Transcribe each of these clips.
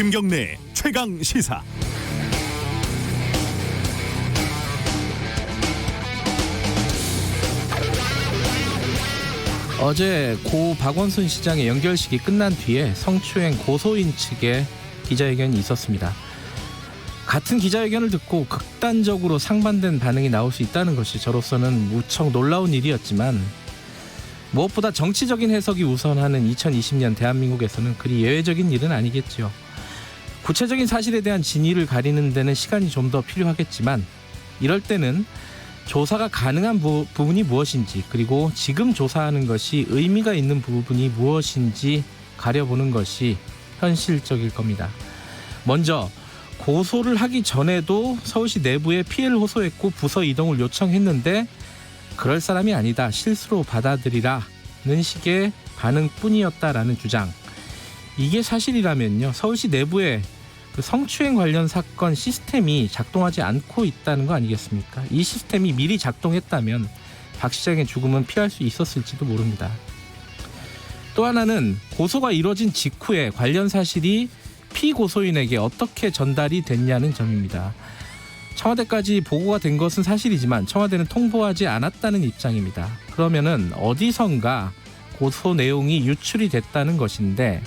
김경래 최강 시사. 어제 고 박원순 시장의 연결식이 끝난 뒤에 성추행 고소인 측의 기자회견이 있었습니다. 같은 기자회견을 듣고 극단적으로 상반된 반응이 나올 수 있다는 것이 저로서는 무척 놀라운 일이었지만, 무엇보다 정치적인 해석이 우선하는 2020년 대한민국에서는 그리 예외적인 일은 아니겠죠. 구체적인 사실에 대한 진위를 가리는 데는 시간이 좀 더 필요하겠지만, 이럴 때는 조사가 가능한 부분이 무엇인지, 그리고 지금 조사하는 것이 의미가 있는 부분이 무엇인지 가려보는 것이 현실적일 겁니다. 먼저 고소를 하기 전에도 서울시 내부에 피해를 호소했고 부서 이동을 요청했는데 그럴 사람이 아니다, 실수로 받아들이라는 식의 반응뿐이었다라는 주장. 이게 사실이라면요, 서울시 내부에 그 성추행 관련 사건 시스템이 작동하지 않고 있다는 거 아니겠습니까? 이 시스템이 미리 작동했다면 박 시장의 죽음은 피할 수 있었을지도 모릅니다. 또 하나는 고소가 이뤄진 직후에 관련 사실이 피고소인에게 어떻게 전달이 됐냐는 점입니다. 청와대까지 보고가 된 것은 사실이지만 청와대는 통보하지 않았다는 입장입니다. 그러면은 어디선가 고소 내용이 유출이 됐다는 것인데,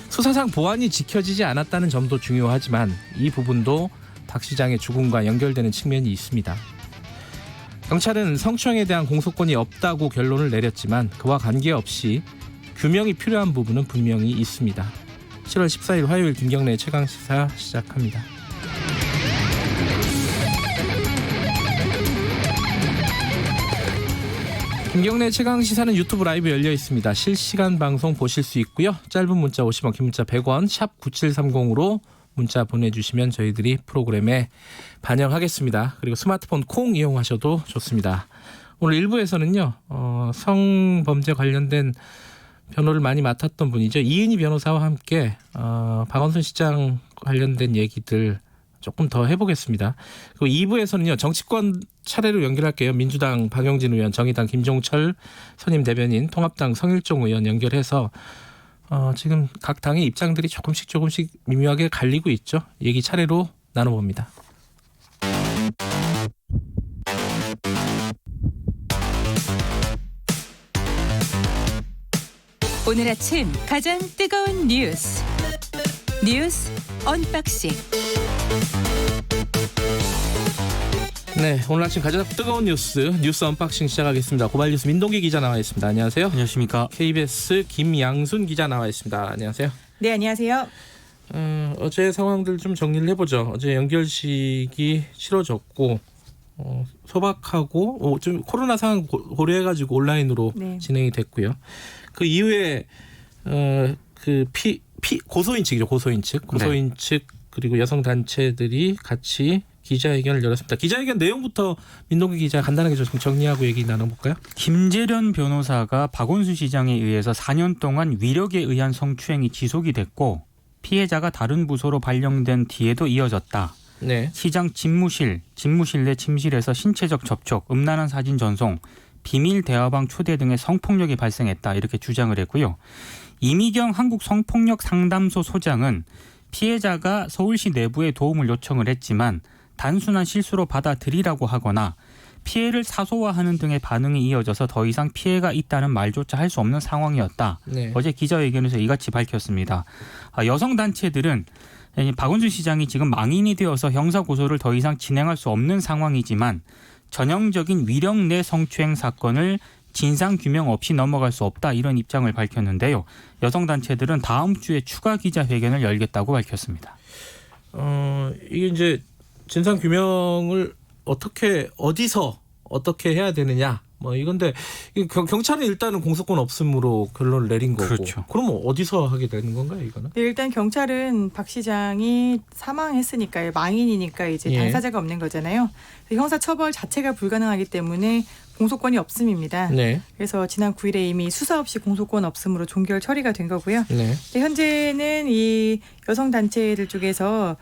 수사상 보안이 지켜지지 않았다는 점도 중요하지만 이 부분도 박 시장의 죽음과 연결되는 측면이 있습니다. 경찰은 성추행에 대한 공소권이 없다고 결론을 내렸지만 그와 관계없이 규명이 필요한 부분은 분명히 있습니다. 7월 14일 화요일 김경래의 최강시사 시작합니다. 김경래 최강시사는 유튜브 라이브 열려 있습니다. 실시간 방송 보실 수 있고요. 짧은 문자 50원, 긴 문자 100원, 샵 9730으로 문자 보내주시면 저희들이 프로그램에 반영하겠습니다. 그리고 스마트폰 콩 이용하셔도 좋습니다. 오늘 1부에서는요, 성범죄 관련된 변호를 많이 맡았던 분이죠. 이은희 변호사와 함께 박원순 시장 관련된 얘기들 조금 더 해보겠습니다. 그리고 2부에서는요, 정치권 차례로 연결할게요. 민주당 박용진 의원, 정의당 김종철 선임 대변인, 통합당 성일종 의원 연결해서 지금 각 당의 입장들이 조금씩 미묘하게 갈리고 있죠. 얘기 차례로 나눠봅니다. 오늘 아침 가장 뜨거운 뉴스 언박싱. 네, 오늘 아침 가장 뜨거운 뉴스 언박싱 시작하겠습니다. 고발뉴스 민동기 기자 나와 있습니다. 안녕하세요. 안녕하십니까. KBS 김양순 기자 나와 있습니다. 안녕하세요. 네, 안녕하세요. 어제 상황들 좀 정리를 해보죠. 어제 연결식이 치러졌고, 소박하고 좀 코로나 상황 고려해가지고 온라인으로 진행이 됐고요. 그 이후에 그 고소인 측이죠. 고소인 측 그리고 여성 단체들이 같이 기자회견을 열었습니다. 기자회견 내용부터 민동기 기자 간단하게 좀 정리하고 얘기 나눠볼까요? 김재련 변호사가 박원순 시장에 의해서 4년 동안 위력에 의한 성추행이 지속이 됐고 피해자가 다른 부서로 발령된 뒤에도 이어졌다. 네. 시장 집무실 내 침실에서 신체적 접촉, 음란한 사진 전송, 비밀 대화방 초대 등의 성폭력이 발생했다, 이렇게 주장을 했고요. 이미경 한국성폭력 상담소 소장은 피해자가 서울시 내부에 도움을 요청을 했지만 단순한 실수로 받아들이라고 하거나 피해를 사소화하는 등의 반응이 이어져서 더 이상 피해가 있다는 말조차 할 수 없는 상황이었다. 네. 어제 기자회견에서 이같이 밝혔습니다. 여성단체들은 박원순 시장이 지금 망인이 되어서 형사고소를 더 이상 진행할 수 없는 상황이지만 전형적인 위력 내 성추행 사건을 진상규명 없이 넘어갈 수 없다, 이런 입장을 밝혔는데요. 여성단체들은 다음 주에 추가 기자회견을 열겠다고 밝혔습니다. 이게 이제 진상규명을 어디서 어떻게 해야 되느냐, 이건데 경찰은 일단은 공소권 없음으로 결론을 내린 거고. 그렇죠. 그럼 어디서 하게 되는 건가요, 이거는? 네, 일단 경찰은 박 시장이 사망했으니까 망인이니까 이제 당사자가 없는 거잖아요. 형사처벌 자체가 불가능하기 때문에 공소권이 없음입니다. 네. 그래서 지난 9일에 이미 수사 없이 공소권 없음으로 종결 처리가 된 거고요. 네. 현재는 이 여성 단체들 쪽에서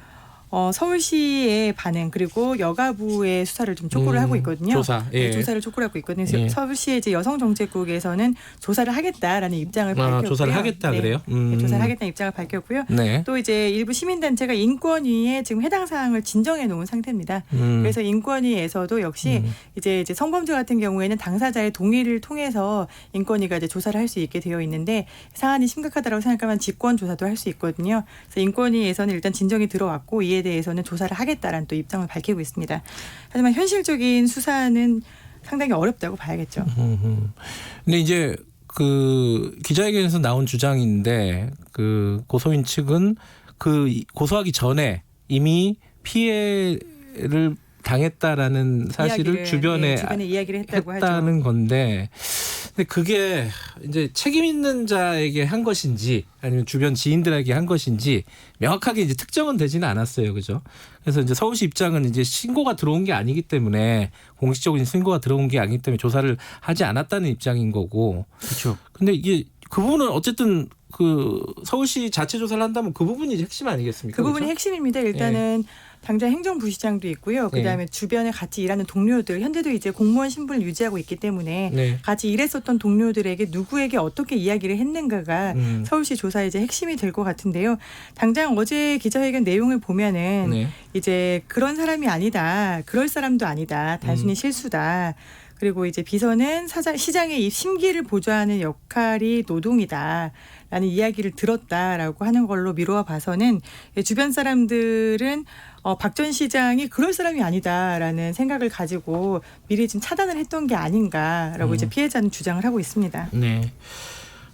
서울시의 반응 그리고 여가부의 수사를 좀 촉구를 하고 있거든요. 조사. 예. 네, 조사를 촉구를 하고 있거든요. 그래서 예. 서울시의 이제 여성정책국에서는 조사를 하겠다라는 입장을 밝혔고요. 조사를 하겠다 네. 그래요? 네, 조사를 하겠다는 입장을 밝혔고요. 네. 또 이제 일부 시민단체가 인권위에 지금 해당 사항을 진정해 놓은 상태입니다. 그래서 인권위에서도 역시 이제 성범죄 같은 경우에는 당사자의 동의를 통해서 인권위가 이제 조사를 할 수 있게 되어 있는데 사안이 심각하다고 생각하면 직권 조사도 할 수 있거든요. 그래서 인권위에서는 일단 진정이 들어왔고 이에 대해서는 조사를 하겠다라는 또 입장을 밝히고 있습니다. 하지만 현실적인 수사는 상당히 어렵다고 봐야겠죠. 근데 이제 그 기자회견에서 나온 주장인데 그 고소인 측은 그 고소하기 전에 이미 피해를 당했다라는 사실을 주변에 이야기를 했다고 했다는 하죠. 건데, 근데 그게 이제 책임 있는 자에게 한 것인지 아니면 주변 지인들에게 한 것인지 명확하게 이제 특정은 되지는 않았어요, 그죠? 그래서 이제 서울시 입장은 이제 신고가 들어온 게 아니기 때문에 공식적인 신고가 들어온 게 아니기 때문에 조사를 하지 않았다는 입장인 거고. 그렇죠. 근데 이게 그 부분은 어쨌든 그 서울시 자체 조사를 한다면 그 부분이 핵심 아니겠습니까? 그 부분이 그렇죠? 핵심입니다. 일단은 당장 행정부시장도 있고요. 그다음에 주변에 같이 일하는 동료들, 현재도 이제 공무원 신분을 유지하고 있기 때문에 네. 같이 일했었던 동료들에게 누구에게 어떻게 이야기를 했는가가 서울시 조사의 이제 핵심이 될 것 같은데요. 당장 어제 기자회견 내용을 보면은 네. 이제 그런 사람이 아니다, 그럴 사람도 아니다, 단순히 실수다. 그리고 이제 비서는 시장의 이 심기를 보좌하는 역할이 노동이다라는 이야기를 들었다라고 하는 걸로 미루어 봐서는 주변 사람들은 박 전 시장이 그럴 사람이 아니다라는 생각을 가지고 미리 좀 차단을 했던 게 아닌가라고 이제 피해자는 주장을 하고 있습니다. 네.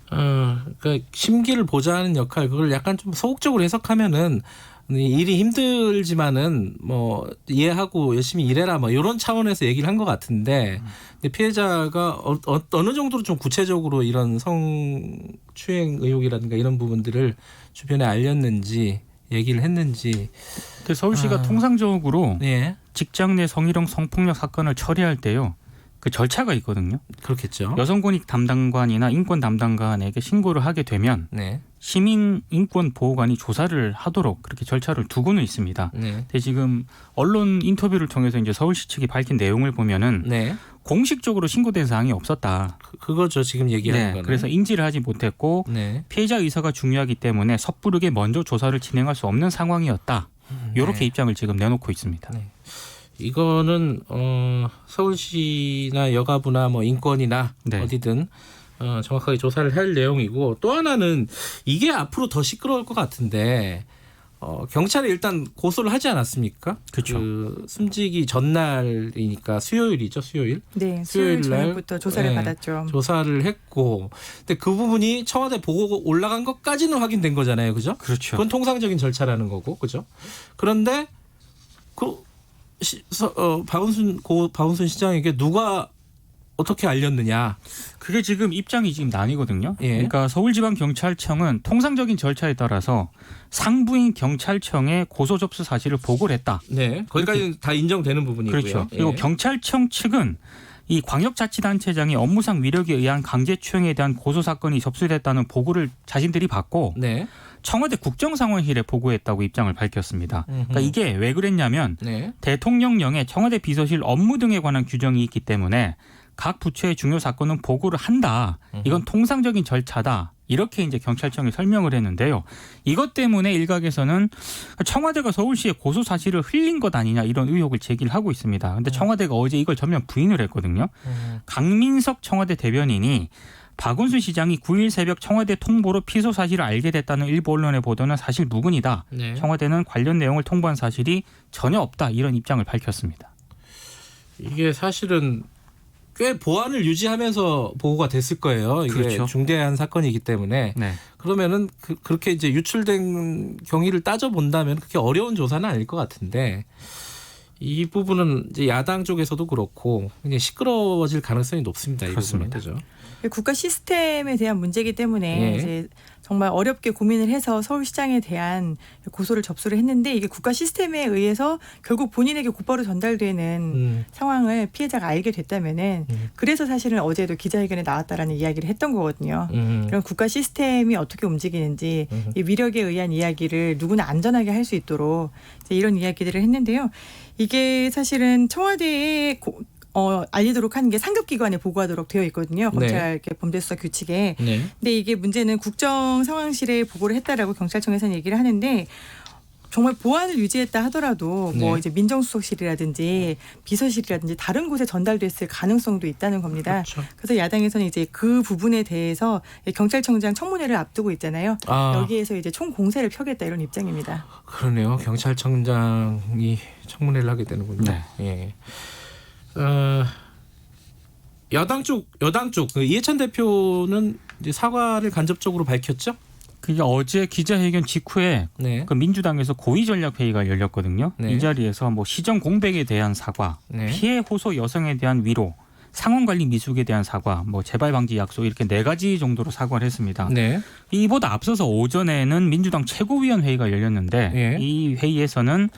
그러니까 심기를 보좌하는 역할 그걸 약간 좀 소극적으로 해석하면은 일이 힘들지만은 뭐 이해하고 열심히 일해라 뭐 이런 차원에서 얘기를 한 것 같은데 근데 피해자가 어느 정도로 좀 구체적으로 이런 성추행 의혹이라든가 이런 부분들을 주변에 알렸는지 얘기를 했는지. 근데 서울시가 통상적으로 예. 직장 내 성희롱 성폭력 사건을 처리할 때요. 그 절차가 있거든요. 그렇겠죠. 여성권익 담당관이나 인권 담당관에게 신고를 하게 되면 네. 시민 인권 보호관이 조사를 하도록 그렇게 절차를 두고는 있습니다. 네. 근데 지금 언론 인터뷰를 통해서 이제 서울시 측이 밝힌 내용을 보면은 네. 공식적으로 신고된 사항이 없었다. 그거죠 지금 얘기하는 네, 거는. 그래서 인지를 하지 못했고 네. 피해자 의사가 중요하기 때문에 섣부르게 먼저 조사를 진행할 수 없는 상황이었다. 이렇게 입장을 지금 내놓고 있습니다. 네. 이거는 서울시나 여가부나 뭐 인권이나 네. 어디든 정확하게 조사를 할 내용이고 또 하나는 이게 앞으로 더 시끄러울 것 같은데 경찰에 일단 고소를 하지 않았습니까? 그렇죠. 그 숨지기 전날이니까 수요일이죠, 수요일. 네, 수요일 저녁부터 조사를 네, 받았죠. 조사를 했고, 근데 그 부분이 청와대 보고 올라간 것까지는 확인된 거잖아요, 그죠? 그렇죠. 그건 통상적인 절차라는 거고, 그죠? 그런데 박원순 시장에게 누가 어떻게 알렸느냐? 그게 지금 입장이 지금 나뉘거든요. 예. 그러니까 서울지방경찰청은 통상적인 절차에 따라서 상부인 경찰청에 고소 접수 사실을 보고를 했다. 네, 거기까지는 다 인정되는 부분이고요. 그렇죠. 그리고 예. 경찰청 측은 이 광역자치단체장이 업무상 위력에 의한 강제추행에 대한 고소 사건이 접수됐다는 보고를 자신들이 받고 네, 청와대 국정상황실에 보고했다고 입장을 밝혔습니다. 그러니까 이게 왜 그랬냐면 네, 대통령령에 청와대 비서실 업무 등에 관한 규정이 있기 때문에 각 부처의 중요 사건은 보고를 한다. 이건 통상적인 절차다. 이렇게 이제 경찰청이 설명을 했는데요. 이것 때문에 일각에서는 청와대가 서울시에 고소 사실을 흘린 것 아니냐 이런 의혹을 제기를 하고 있습니다. 그런데 청와대가 어제 이걸 전면 부인을 했거든요. 강민석 청와대 대변인이 박원순 시장이 9일 새벽 청와대 통보로 피소 사실을 알게 됐다는 일부 언론의 보도는 사실 무근이다. 네. 청와대는 관련 내용을 통보한 사실이 전혀 없다. 이런 입장을 밝혔습니다. 이게 사실은 꽤 보안을 유지하면서 보고가 됐을 거예요. 이게 그렇죠. 중대한 사건이기 때문에 네. 그러면은 그렇게 이제 유출된 경위를 따져 본다면 그렇게 어려운 조사는 아닐 것 같은데 이 부분은 이제 야당 쪽에서도 그렇고 굉장히 시끄러워질 가능성이 높습니다. 이 그렇습니다. 부분은. 그죠? 국가 시스템에 대한 문제이기 때문에 예. 이제 정말 어렵게 고민을 해서 서울시장에 대한 고소를 접수를 했는데 이게 국가 시스템에 의해서 결국 본인에게 곧바로 전달되는 상황을 피해자가 알게 됐다면은 그래서 사실은 어제도 기자회견에 나왔다라는 이야기를 했던 거거든요. 그럼 국가 시스템이 어떻게 움직이는지 이 위력에 의한 이야기를 누구나 안전하게 할 수 있도록 이제 이런 이야기들을 했는데요. 이게 사실은 청와대에 알리도록 하는 게 상급기관에 보고하도록 되어 있거든요. 검찰 범죄수사 규칙에. 네. 근데 이게 문제는 국정상황실에 보고를 했다라고 경찰청에서는 얘기를 하는데 정말 보안을 유지했다 하더라도 뭐 이제 민정수석실이라든지 비서실이라든지 다른 곳에 전달됐을 가능성도 있다는 겁니다. 그렇죠. 그래서 야당에서는 이제 그 부분에 대해서 경찰청장 청문회를 앞두고 있잖아요. 여기에서 이제 총 공세를 펴겠다 이런 입장입니다. 그러네요. 경찰청장이 청문회를 하게 되는군요. 예. 여당 쪽 이해찬 대표는 이제 사과를 간접적으로 밝혔죠. 그게 어제 기자회견 직후에 네. 그 민주당에서 고위 전략 회의가 열렸거든요. 네. 이 자리에서 뭐 시정 공백에 대한 사과, 네. 피해 호소 여성에 대한 위로, 상원 관리 미숙에 대한 사과, 뭐 재발 방지 약속 이렇게 4가지 정도로 사과를 했습니다. 네. 이보다 앞서서 오전에는 민주당 최고위원 회의가 열렸는데 예. 이 회의에서는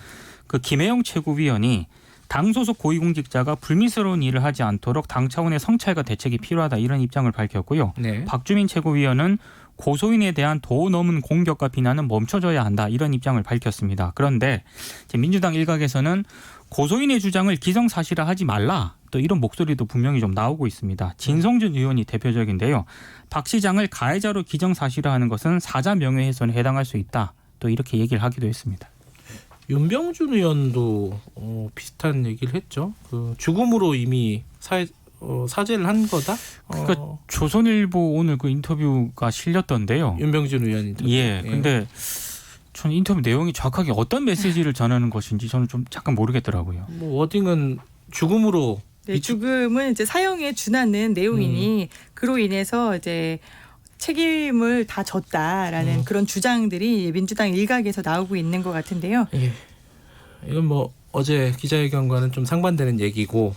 그 김혜영 최고위원이 당 소속 고위공직자가 불미스러운 일을 하지 않도록 당 차원의 성찰과 대책이 필요하다 이런 입장을 밝혔고요. 네. 박주민 최고위원은 고소인에 대한 도 넘은 공격과 비난은 멈춰져야 한다 이런 입장을 밝혔습니다. 그런데 이제 민주당 일각에서는 고소인의 주장을 기정사실화하지 말라 또 이런 목소리도 분명히 좀 나오고 있습니다. 진성준 의원이 대표적인데요. 박 시장을 가해자로 기정사실화하는 것은 사자 명예훼손에 해당할 수 있다. 또 이렇게 얘기를 하기도 했습니다. 윤병준 의원도 비슷한 얘기를 했죠. 그 죽음으로 이미 사죄를 한 거다. 그러니까 조선일보 오늘 그 인터뷰가 실렸던데요. 윤병준 의원 인터뷰. 예. 근데 저는 인터뷰 내용이 정확하게 어떤 메시지를 전하는 것인지 저는 좀 잠깐 모르겠더라고요. 뭐 워딩은 죽음으로. 네, 죽음은 이제 사형에 준하는 내용이니 그로 인해서 이제 책임을 다 졌다라는 그런 주장들이 민주당 일각에서 나오고 있는 것 같은데요. 예. 이건 뭐 어제 기자회견과는 좀 상반되는 얘기고.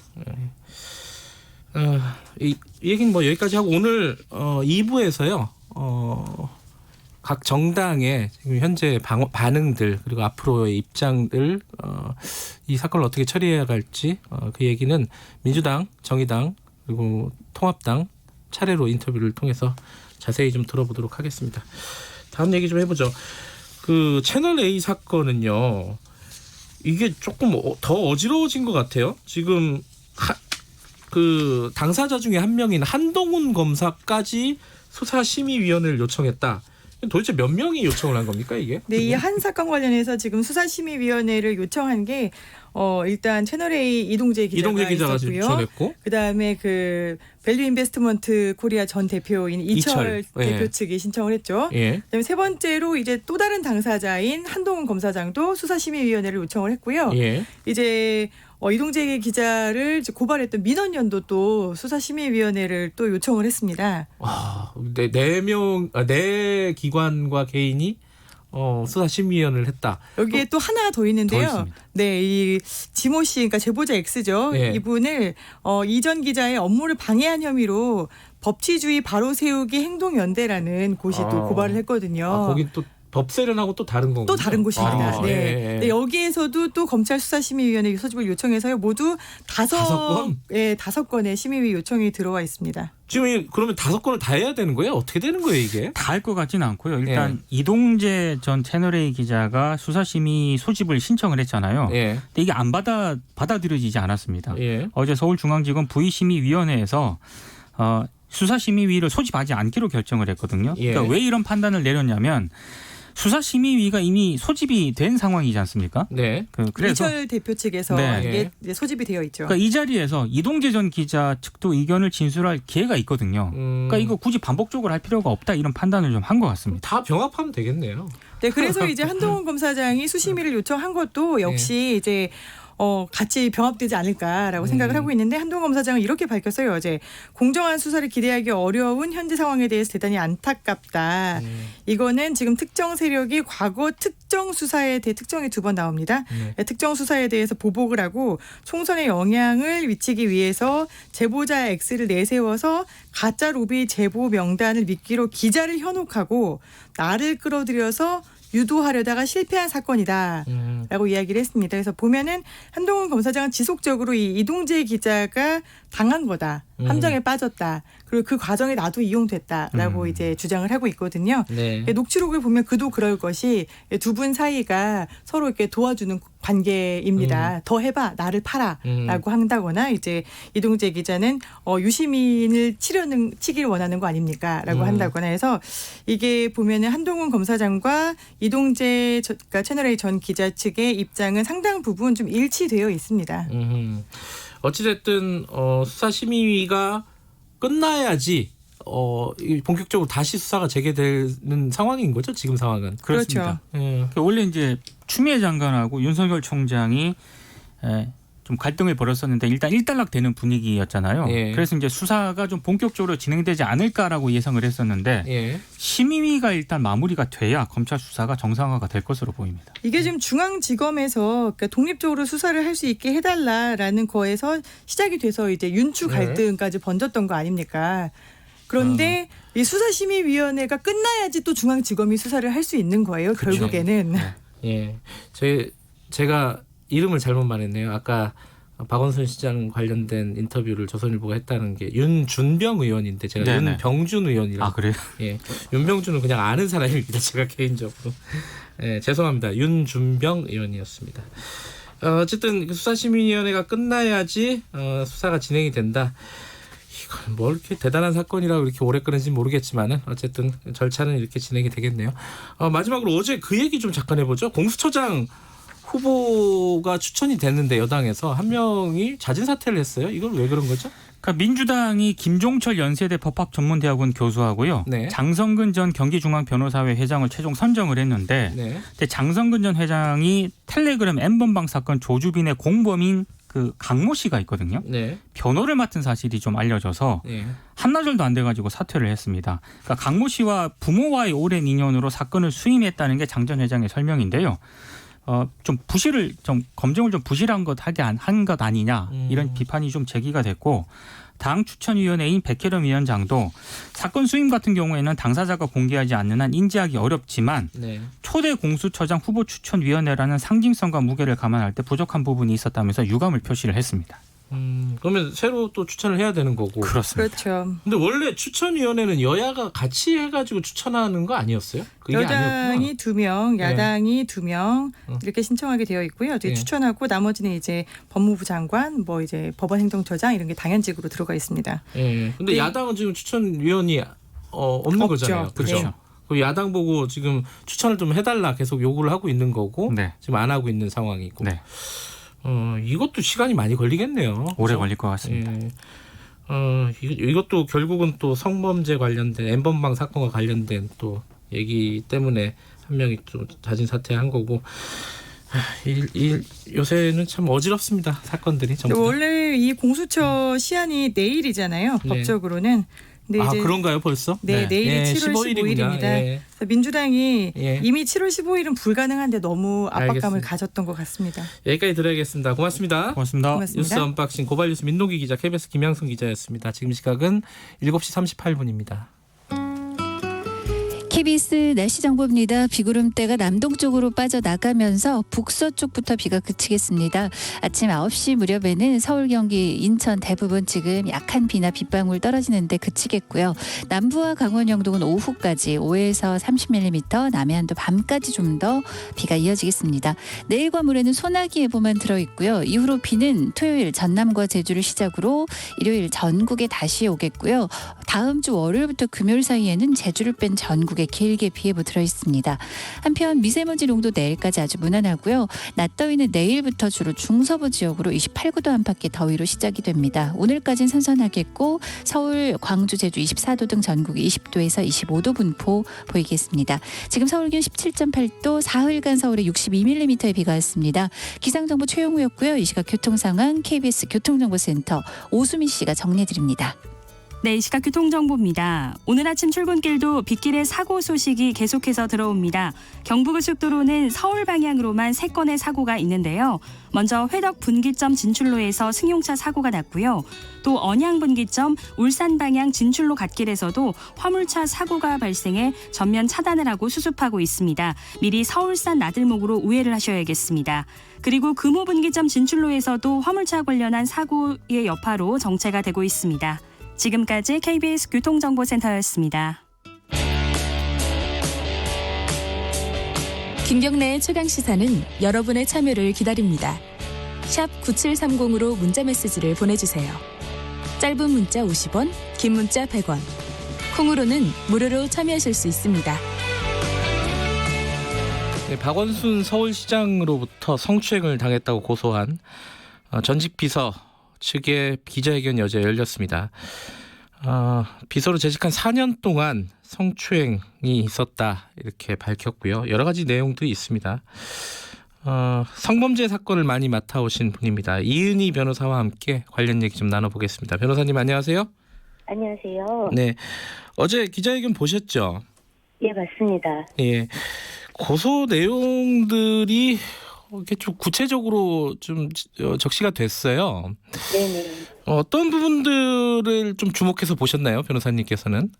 이 얘기는 뭐 여기까지 하고 오늘 2부에서요. 각 정당의 지금 현재 반응들 그리고 앞으로의 입장들 이 사건을 어떻게 처리해야 할지 그 얘기는 민주당, 정의당 그리고 통합당 차례로 인터뷰를 통해서 자세히 좀 들어보도록 하겠습니다. 다음 얘기 좀 해보죠. 그 채널 A 사건은요. 이게 조금 더 어지러워진 것 같아요. 지금 그 당사자 중에 한 명인 한동훈 검사까지 수사심의위원회를 요청했다. 도대체 몇 명이 요청을 한 겁니까 이게? 네, 이 한 사건 관련해서 지금 수사심의위원회를 요청한 게 일단 채널A 이동재 기자가 있었고요. 요청했고, 그다음에 그 밸류 인베스트먼트 코리아 전 대표인 이철 대표 측이 신청을 했죠. 예. 그다음에 세 번째로 이제 또 다른 당사자인 한동훈 검사장도 수사심의위원회를 요청을 했고요. 예. 이제 이동재 기자를 고발했던 민원연도 또 수사심의위원회를 또 요청을 했습니다. 네 기관과 개인이 수사심의위원회를 했다. 여기에 또 하나 더 있는데요. 네, 이 지모 씨, 그러니까 제보자 X죠. 예. 이분을 이전 기자의 업무를 방해한 혐의로 법치주의 바로 세우기 행동연대라는 곳이 또 고발을 했거든요. 거긴 또 법세련하고 또 다른 건가요? 또 다른 곳입니다. 네. 예. 네, 여기에서도 또 검찰 수사심의위원회 소집을 요청해서요. 모두 5건의 심의위 요청이 들어와 있습니다. 지금 그러면 5건을 다 해야 되는 거예요? 어떻게 되는 거예요 이게? 다 할 것 같지는 않고요. 일단 이동재 전 채널A 기자가 수사심의 소집을 신청을 했잖아요. 예. 근데 이게 받아들여지지 않았습니다. 예. 어제 서울중앙지검 부의심의위원회에서 수사심의위를 소집하지 않기로 결정을 했거든요. 예. 그러니까 왜 이런 판단을 내렸냐면 수사심의위가 이미 소집이 된 상황이지 않습니까? 네. 그래서 이철 대표 측에서 네. 이게 소집이 되어 있죠. 그러니까 이 자리에서 이동재 전 기자 측도 의견을 진술할 기회가 있거든요. 그러니까 이거 굳이 반복적으로 할 필요가 없다 이런 판단을 좀 한 것 같습니다. 다 병합하면 되겠네요. 네, 그래서 이제 한동훈 검사장이 수심위를 요청한 것도 역시 이제 같이 병합되지 않을까라고 생각을 하고 있는데 한동훈 검사장은 이렇게 밝혔어요. 어제 공정한 수사를 기대하기 어려운 현재 상황에 대해서 대단히 안타깝다. 이거는 지금 특정 세력이 과거 특정 수사에 대해 특정이 2번 나옵니다. 특정 수사에 대해서 보복을 하고 총선에 영향을 미치기 위해서 제보자 X를 내세워서 가짜 로비 제보 명단을 미끼로 기자를 현혹하고 나를 끌어들여서 유도하려다가 실패한 사건이다라고 이야기를 했습니다. 그래서 보면은 한동훈 검사장은 지속적으로 이 이동재 기자가 당한 거다. 함정에 빠졌다. 그리고 그 과정에 나도 이용됐다라고 이제 주장을 하고 있거든요. 네. 녹취록을 보면 그도 그럴 것이 두 분 사이가 서로 이렇게 도와주는 관계입니다. 더 해봐, 나를 팔아라고 한다거나 이제 이동재 기자는 유시민을 치길 원하는 거 아닙니까라고 한다거나 해서 이게 보면은 한동훈 검사장과 이동재 그러니까 채널A 전 기자 측의 입장은 상당 부분 좀 일치되어 있습니다. 어찌됐든 수사심의가 끝나야지 본격적으로 다시 수사가 재개되는 상황인 거죠. 지금 상황은. 그렇습니다. 그렇죠. 원래 이제 추미애 장관하고 윤석열 총장이 좀 갈등을 벌였었는데 일단 일단락되는 분위기였잖아요. 예. 그래서 이제 수사가 좀 본격적으로 진행되지 않을까라고 예상을 했었는데 예. 심의가 일단 마무리가 돼야 검찰 수사가 정상화가 될 것으로 보입니다. 이게 지금 중앙지검에서 그러니까 독립적으로 수사를 할 수 있게 해달라라는 거에서 시작이 돼서 이제 윤추 갈등까지 번졌던 거 아닙니까? 그런데 이 수사심의위원회가 끝나야지 또 중앙지검이 수사를 할 수 있는 거예요. 그렇죠. 결국에는. 예. 제가 이름을 잘못 말했네요. 아까 박원순 시장 관련된 인터뷰를 조선일보가 했다는 게 윤준병 의원인데 제가 네네. 윤병준 의원이라고. 아 그래요? 예. 윤병준은 그냥 아는 사람입니다. 제가 개인적으로. 예, 죄송합니다. 윤준병 의원이었습니다. 어쨌든 수사심의위원회가 끝나야지 수사가 진행이 된다. 이건 뭐 이렇게 대단한 사건이라고 이렇게 오래 끄는지 모르겠지만은 어쨌든 절차는 이렇게 진행이 되겠네요. 마지막으로 어제 그 얘기 좀 잠깐 해보죠. 공수처장 후보가 추천이 됐는데 여당에서 한 명이 자진 사퇴를 했어요. 이건 왜 그런 거죠? 그러니까 민주당이 김종철 연세대 법학전문대학원 교수하고요. 네. 장성근 전 경기중앙변호사회 회장을 최종 선정을 했는데 네. 근데 장성근 전 회장이 텔레그램 N번방 사건 조주빈의 공범인 그 강모 씨가 있거든요. 네. 변호를 맡은 사실이 좀 알려져서 네. 한나절도 안 돼가지고 사퇴를 했습니다. 그러니까 강모 씨와 부모와의 오랜 인연으로 사건을 수임했다는 게 장 전 회장의 설명인데요. 좀 검증을 좀 부실한 것 하게 한 것 아니냐 이런 비판이 좀 제기가 됐고 당 추천위원회인 백혜련 위원장도 사건 수임 같은 경우에는 당사자가 공개하지 않는 한 인지하기 어렵지만 네. 초대 공수처장 후보 추천위원회라는 상징성과 무게를 감안할 때 부족한 부분이 있었다면서 유감을 표시를 했습니다. 그러면 새로 또 추천을 해야 되는 거고. 그렇습니다. 그렇죠. 근데 원래 추천위원회는 여야가 같이 해가지고 추천하는 거 아니었어요? 그게 여당이 아니었구나. 2명, 야당이 2명 이렇게 신청하게 되어 있고요. 이제 네. 추천하고 나머지는 이제 법무부 장관, 뭐 이제 법원행정처장 이런 게 당연직으로 들어가 있습니다. 예. 근데 네. 야당은 지금 추천위원이 없는 없죠. 거잖아요. 그렇죠. 네. 그 야당 보고 지금 추천을 좀 해달라 계속 요구를 하고 있는 거고 네. 지금 안 하고 있는 상황이고. 네. 이것도 시간이 많이 걸리겠네요. 오래 그렇죠? 걸릴 것 같습니다. 예. 이것도 결국은 또 성범죄 관련된 N번방 사건과 관련된 또 얘기 때문에 한 명이 좀 자진 사퇴한 거고. 요새는 참 어지럽습니다. 사건들이 전부 다. 원래 이 공수처 시한이 내일이잖아요. 네. 법적으로는. 근데 이제 그런가요 벌써? 네, 내일이 예, 7월 15일입니다. 예. 민주당이 예. 이미 7월 15일은 불가능한데 너무 압박감을 알겠습니다. 가졌던 것 같습니다. 여기까지 들어야겠습니다. 고맙습니다. 고맙습니다. 고맙습니다. 뉴스 언박싱 고발뉴스 민노기 기자, KBS 김양순 기자였습니다. 지금 시각은 7시 38분입니다. KBS 날씨 정보입니다. 비구름대가 남동쪽으로 빠져나가면서 북서쪽부터 비가 그치겠습니다. 아침 9시 무렵에는 서울, 경기, 인천 대부분 지금 약한 비나 빗방울 떨어지는데 그치겠고요. 남부와 강원 영동은 오후까지 5에서 30mm, 남해안도 밤까지 좀 더 비가 이어지겠습니다. 내일과 모레는 소나기 예보만 들어있고요. 이후로 비는 토요일 전남과 제주를 시작으로 일요일 전국에 다시 오겠고요. 다음 주 월요일부터 금요일 사이에는 제주를 뺀 전국에 길게 피해보 들어 있습니다. 한편 미세먼지 농도 내일까지 아주 무난하고요. 낮 더위는 내일부터 주로 중서부 지역으로 28도 안팎의 더위로 시작이 됩니다. 오늘까지는 선선하겠고 서울, 광주, 제주 24도 등 전국이 20도에서 25도 분포 보이겠습니다. 지금 서울 기온 17.8도, 사흘간 서울에 62mm의 비가 왔습니다. 기상정보 최용우였고요. 이 시각 교통 상황 KBS 교통정보센터 오수미 씨가 정리해드립니다. 네, 이 시각 교통정보입니다. 오늘 아침 출근길도 빗길에 사고 소식이 계속해서 들어옵니다. 경부고속도로는 서울 방향으로만 3건의 사고가 있는데요. 먼저 회덕 분기점 진출로에서 승용차 사고가 났고요. 또 언양 분기점 울산 방향 진출로 갓길에서도 화물차 사고가 발생해 전면 차단을 하고 수습하고 있습니다. 미리 서울산 나들목으로 우회를 하셔야겠습니다. 그리고 금호 분기점 진출로에서도 화물차 관련한 사고의 여파로 정체가 되고 있습니다. 지금까지 KBS 교통정보센터였습니다. 김경래의 최강시사는 여러분의 참여를 기다립니다. 샵 9730으로 문자메시지를 보내주세요. 짧은 문자 50원, 긴 문자 100원. 콩으로는 무료로 참여하실 수 있습니다. 네, 박원순 서울시장으로부터 성추행을 당했다고 고소한 전직 비서 측의 기자회견이 어제 열렸습니다. 비서로 재직한 4년 동안 성추행이 있었다 이렇게 밝혔고요. 여러 가지 내용들이 있습니다. 성범죄 사건을 많이 맡아오신 분입니다. 이은희 변호사와 함께 관련 얘기 좀 나눠보겠습니다. 변호사님 안녕하세요. 안녕하세요. 네, 어제 기자회견 보셨죠? 예, 맞습니다. 예, 고소 내용들이 이렇게 좀 구체적으로 좀 적시가 됐어요. 네네. 어떤 부분들을 좀 주목해서 보셨나요, 변호사님께서는?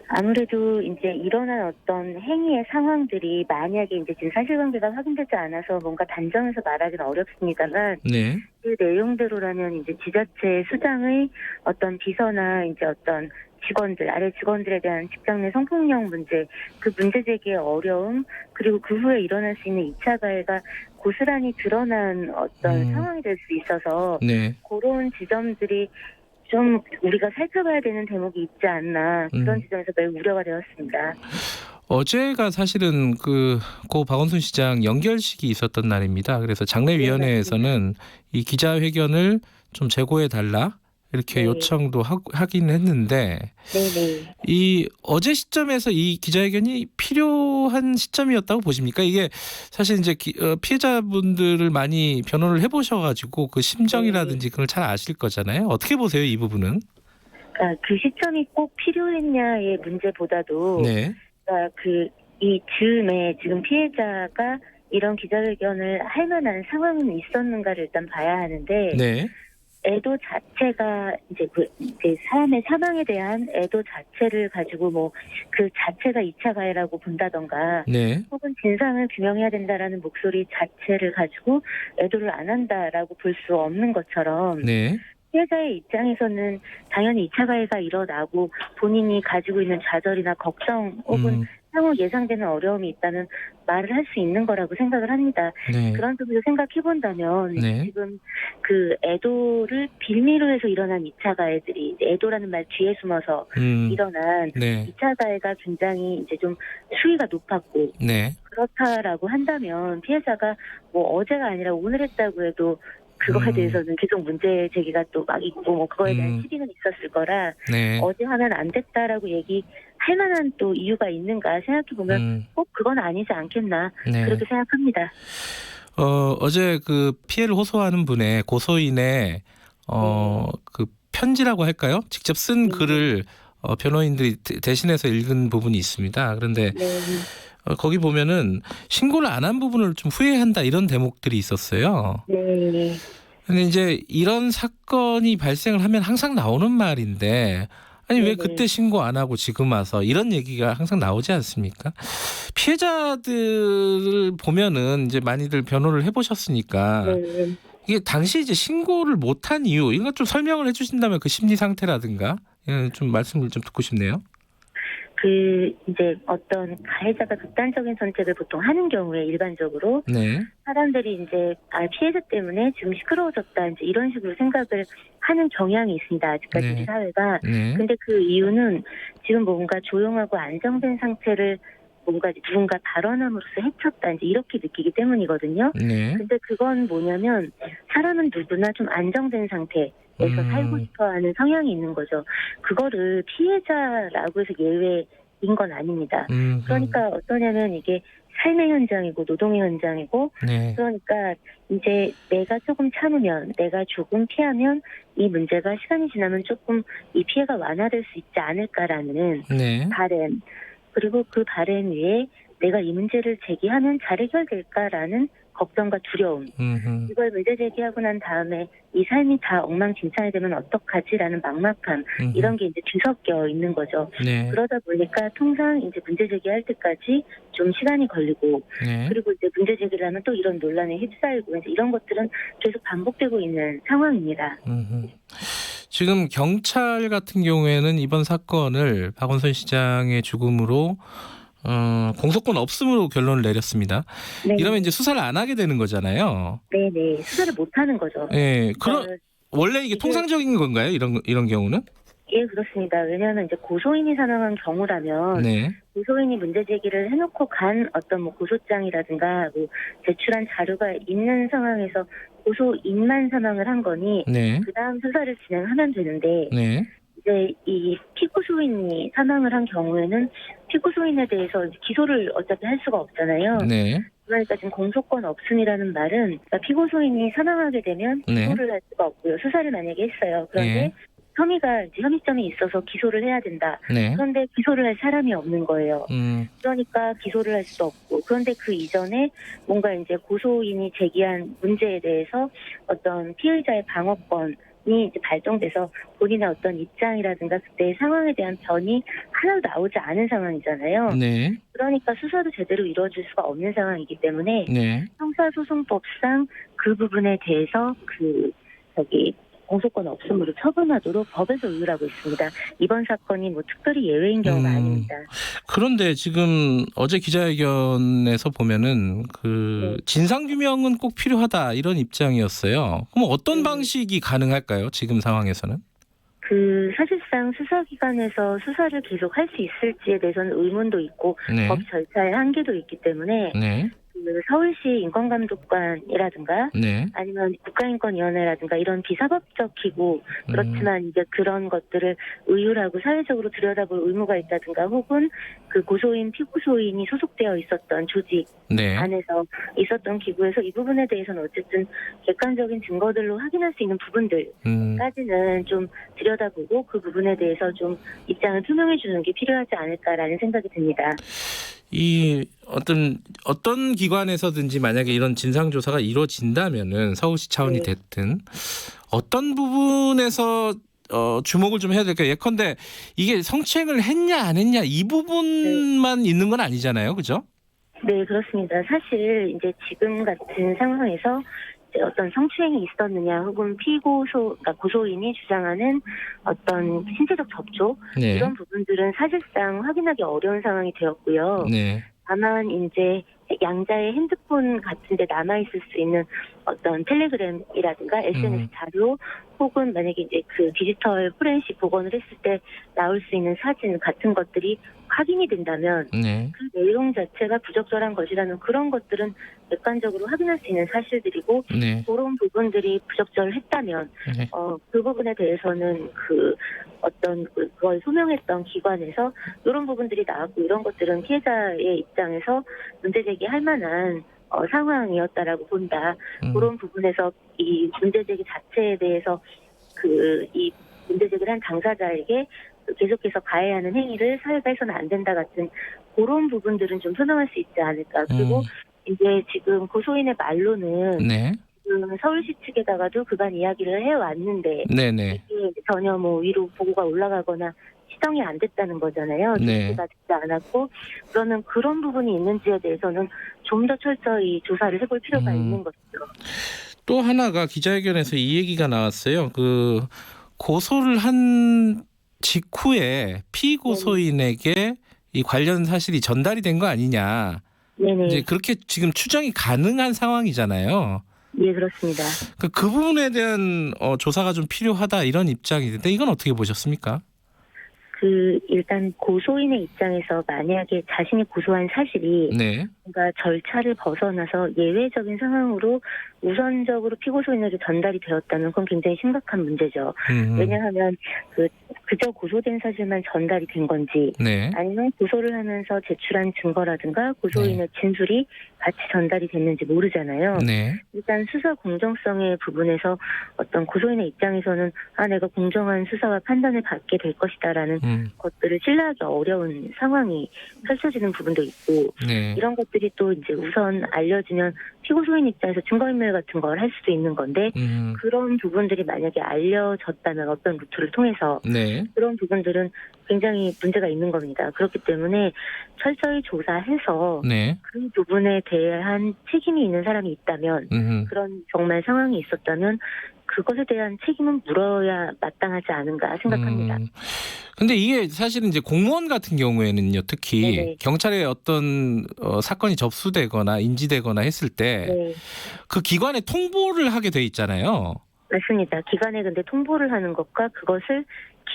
아무래도 이제 일어난 어떤 행위의 상황들이 만약에 이제 지금 사실관계가 확인되지 않아서 뭔가 단정해서 말하기는 어렵습니다만, 네. 그 내용대로라면 이제 지자체 수장의 어떤 비서나 이제 어떤 직원들, 아래 직원들에 대한 직장 내 성폭력 문제, 그 문제 제기의 어려움, 그리고 그 후에 일어날 수 있는 2차 가해가 고스란히 드러난 어떤 상황이 될 수 있어서 네. 그런 지점들이 좀 우리가 살펴봐야 되는 대목이 있지 않나, 그런 지점에서 매우 우려가 되었습니다. 어제가 사실은 고 박원순 시장 연결식이 있었던 날입니다. 그래서 장례위원회에서는 이 기자회견을 좀 재고해달라 이렇게 네. 요청도 하긴 했는데, 네네. 이 어제 시점에서 이 기자회견이 필요한 시점이었다고 보십니까? 이게 사실 이제 피해자분들을 많이 변호를 해보셔가지고 그 심정이라든지 그걸 잘 아실 거잖아요. 어떻게 보세요, 이 부분은? 그 시점이 꼭 필요했냐의 문제보다도, 네. 이 즈음에 지금 피해자가 이런 기자회견을 할 만한 상황은 있었는가를 일단 봐야 하는데, 네. 애도 자체가 이제 사람의 사망에 대한 애도 자체를 가지고 뭐 그 자체가 2차 가해라고 본다던가, 네. 혹은 진상을 규명해야 된다라는 목소리 자체를 가지고 애도를 안 한다라고 볼 수 없는 것처럼, 네. 피해자의 입장에서는 당연히 2차 가해가 일어나고 본인이 가지고 있는 좌절이나 걱정 혹은 향후 예상되는 어려움이 있다면 말을 할 수 있는 거라고 생각을 합니다. 네. 그런 점에서 생각해 본다면 네. 지금 그 애도를 빌미로 해서 일어난 2차 가해들이, 애도라는 말 뒤에 숨어서 일어난 네. 2차 가해가 굉장히 이제 좀 수위가 높았고, 네. 그렇다라고 한다면 피해자가 뭐 어제가 아니라 오늘 했다고 해도 그거에 대해서는 계속 문제 제기가 또 막 있고, 뭐 그거에 대한 시비는 있었을 거라, 네. 어제 하면 안 됐다라고 얘기할 만한 또 이유가 있는가 생각해보면 꼭 그건 아니지 않겠나, 네. 그렇게 생각합니다. 어제 그 피해를 호소하는 분의 고소인의 그 편지라고 할까요? 직접 쓴 글을 변호인들이 대신해서 읽은 부분이 있습니다. 그런데 네. 거기 보면은 신고를 안 한 부분을 좀 후회한다 이런 대목들이 있었어요. 네. 근데 이제 이런 사건이 발생을 하면 항상 나오는 말인데, 아니 왜 그때 신고 안 하고 지금 와서, 이런 얘기가 항상 나오지 않습니까? 피해자들을 보면은 이제 많이들 변호를 해보셨으니까, 네. 이게 당시 이제 신고를 못한 이유, 이거 좀 설명을 해주신다면 그 심리 상태라든가 좀 말씀을 좀 듣고 싶네요. 이제 어떤 가해자가 극단적인 선택을 보통 하는 경우에 일반적으로 네. 사람들이 이제 피해자 때문에 지금 시끄러워졌다 이제 이런 식으로 생각을 하는 경향이 있습니다. 아직까지 네. 우리 사회가. 네. 근데 그 이유는 지금 뭔가 조용하고 안정된 상태를 뭔가 누군가 발언함으로써 해쳤다 이제 이렇게 느끼기 때문이거든요. 네. 근데 그건 뭐냐면 사람은 누구나 좀 안정된 상태에서 살고 싶어하는 성향이 있는 거죠. 그거를 피해자라고 해서 예외인 건 아닙니다. 그러니까 어떠냐면 이게 삶의 현장이고 노동의 현장이고 네. 그러니까 이제 내가 조금 참으면 내가 조금 피하면 이 문제가 시간이 지나면 조금 이 피해가 완화될 수 있지 않을까라는 네. 바람 그리고 그 바람 위에 내가 이 문제를 제기하면 잘 해결될까라는 걱정과 두려움 이걸 문제 제기하고 난 다음에 이 삶이 다 엉망진창이 되면 어떡하지라는 막막함 이런 게 이제 뒤섞여 있는 거죠. 네. 그러다 보니까 통상 이제 문제 제기할 때까지 좀 시간이 걸리고 네. 그리고 이제 문제 제기를 하면 또 이런 논란에 휩싸이고 이제 이런 것들은 계속 반복되고 있는 상황입니다. 지금 경찰 같은 경우에는 이번 사건을 박원순 시장의 죽음으로 공소권 없음으로 결론을 내렸습니다. 네. 이러면 이제 수사를 안 하게 되는 거잖아요. 네네 수사를 못 하는 거죠. 네. 원래 이게 통상적인 건가요? 이런 경우는? 예, 그렇습니다. 왜냐하면 이제 고소인이 사망한 경우라면 네. 고소인이 문제 제기를 해놓고 간 어떤 뭐 고소장이라든가 뭐 제출한 자료가 있는 상황에서 고소인만 사망을 한 거니 네. 그 다음 수사를 진행하면 되는데 네. 이제 이 피고소인이 사망을 한 경우에는 피고소인에 대해서 기소를 어차피 할 수가 없잖아요. 네. 그러니까 지금 공소권 없음이라는 말은 그러니까 피고소인이 사망하게 되면 기소를 할 수가 없고요. 수사를 만약에 했어요. 그런데 네. 혐의점이 있어서 기소를 해야 된다. 네. 그런데 기소를 할 사람이 없는 거예요. 그러니까 기소를 할 수도 없고. 그런데 그 이전에 뭔가 이제 고소인이 제기한 문제에 대해서 어떤 피의자의 방어권이 이제 발동돼서 본인의 어떤 입장이라든가 그때의 상황에 대한 변이 하나도 나오지 않은 상황이잖아요. 네. 그러니까 수사도 제대로 이루어질 수가 없는 상황이기 때문에 네. 형사소송법상 그 부분에 대해서 공소권 없음으로 처분하도록 법에서 의율하고 있습니다. 이번 사건이 뭐 특별히 예외인 경우가 아닙니다. 그런데 지금 어제 기자회견에서 보면은 진상규명은 꼭 필요하다 이런 입장이었어요. 그럼 어떤 방식이 가능할까요? 지금 상황에서는? 사실상 수사기관에서 수사를 계속 할 수 있을지에 대해서는 의문도 있고 네. 법 절차의 한계도 있기 때문에 네. 서울시 인권감독관이라든가 네. 아니면 국가인권위원회라든가 이런 비사법적 기구 그렇지만 이제 그런 것들을 의율하고 사회적으로 들여다볼 의무가 있다든가 혹은 그 고소인 피고소인이 소속되어 있었던 조직 네. 안에서 있었던 기구에서 이 부분에 대해서는 어쨌든 객관적인 증거들로 확인할 수 있는 부분들까지는 좀 들여다보고 그 부분에 대해서 좀 입장을 표명해 주는 게 필요하지 않을까라는 생각이 듭니다. 이 어떤 기관에서든지 만약에 이런 진상조사가 이루어진다면은 서울시 차원이 됐든 어떤 부분에서 주목을 좀 해야 될까요? 예컨대 이게 성추행을 했냐 안 했냐 이 부분만 있는 건 아니잖아요, 그죠? 네, 그렇습니다. 사실 이제 지금 같은 상황에서 어떤 성추행이 있었느냐 혹은 그러니까 고소인이 주장하는 어떤 신체적 접촉 네. 이런 부분들은 사실상 확인하기 어려운 상황이 되었고요. 네. 다만 이제 양자의 핸드폰 같은 데 남아있을 수 있는 어떤 텔레그램이라든가 SNS 자료 혹은 만약에 이제 그 디지털 포렌식 복원을 했을 때 나올 수 있는 사진 같은 것들이 확인이 된다면 네. 그 내용 자체가 부적절한 것이라는 그런 것들은 객관적으로 확인할 수 있는 사실들이고 네. 그런 부분들이 부적절했다면 네. 그 부분에 대해서는 그걸 소명했던 기관에서 이런 부분들이 나왔고 이런 것들은 피해자의 입장에서 문제 제기할 만한 상황이었다라고 본다. 그런 부분에서 이 문제 제기 자체에 대해서 이 문제 제기를 한 당사자에게 계속해서 가해하는 행위를 사회가 해서는 안 된다 같은 그런 부분들은 좀 표명할 수 있지 않을까. 그리고 이제 지금 고소인의 말로는 네. 지금 서울시 측에다가도 그간 이야기를 해왔는데 네네. 이게 전혀 뭐 위로 보고가 올라가거나 시정이 안 됐다는 거잖아요. 네. 조치가 되지 않았고 그러면 그런 부분이 있는지에 대해서는 좀 더 철저히 조사를 해볼 필요가 있는 것이죠. 또 하나가 기자회견에서 이 얘기가 나왔어요. 고소를 한 직후에 피고소인에게 이 관련 사실이 전달이 된 거 아니냐. 네네. 이제 그렇게 지금 추정이 가능한 상황이잖아요. 예, 그렇습니다. 그 부분에 대한 조사가 좀 필요하다 이런 입장인데 이건 어떻게 보셨습니까? 일단 고소인의 입장에서 만약에 자신이 고소한 사실이 네. 뭔가 절차를 벗어나서 예외적인 상황으로 우선적으로 피고소인에게 전달이 되었다면 그건 굉장히 심각한 문제죠. 왜냐하면 그저 고소된 사실만 전달이 된 건지 네. 아니면 고소를 하면서 제출한 증거라든가 고소인의 진술이 같이 전달이 됐는지 모르잖아요. 네. 일단 수사 공정성의 부분에서 어떤 고소인의 입장에서는 내가 공정한 수사와 판단을 받게 될 것이다라는 것들을 신뢰하기 어려운 상황이 펼쳐지는 부분도 있고 네. 이런 것들이 또 이제 우선 알려지면 피고소인 입장에서 증거인멸 같은 걸 할 수도 있는 건데 그런 부분들이 만약에 알려졌다면 어떤 루트를 통해서 네. 그런 부분들은 굉장히 문제가 있는 겁니다. 그렇기 때문에 철저히 조사해서 네. 그 부분에 대한 책임이 있는 사람이 있다면 그런 정말 상황이 있었다면 그것에 대한 책임은 물어야 마땅하지 않은가 생각합니다. 근데 이게 사실은 이제 공무원 같은 경우에는요, 특히 네네. 경찰에 어떤 사건이 접수되거나 인지되거나 했을 때 그 기관에 통보를 하게 돼 있잖아요. 맞습니다. 기관에 근데 통보를 하는 것과 그것을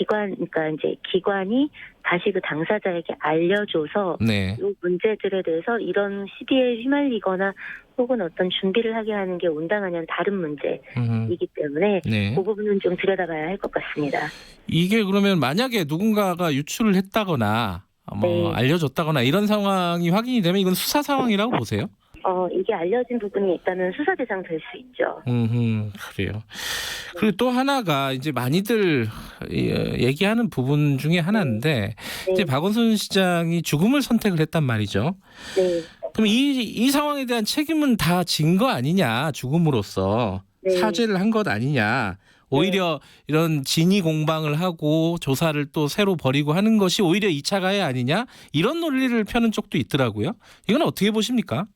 그러니까 이제 기관이 다시 그 당사자에게 알려줘서 네. 이 문제들에 대해서 이런 시비에 휘말리거나 혹은 어떤 준비를 하게 하는 게 온당하냐는 다른 문제이기 때문에 네. 그 부분은 좀 들여다봐야 할 것 같습니다. 이게 그러면 만약에 누군가가 유출을 했다거나 네. 알려줬다거나 이런 상황이 확인이 되면 이건 수사 상황이라고 보세요? 이게 알려진 부분이 있다면 수사 대상 될 수 있죠. 그래요. 그리고 또 하나가 이제 많이들 얘기하는 부분 중에 하나인데 이제 박원순 시장이 죽음을 선택을 했단 말이죠. 네. 그럼 이 상황에 대한 책임은 다 진 거 아니냐, 죽음으로써 사죄를 한 것 아니냐. 오히려 이런 진위 공방을 하고 조사를 또 새로 벌이고 하는 것이 오히려 2차 가해 아니냐, 이런 논리를 펴는 쪽도 있더라고요. 이건 어떻게 보십니까?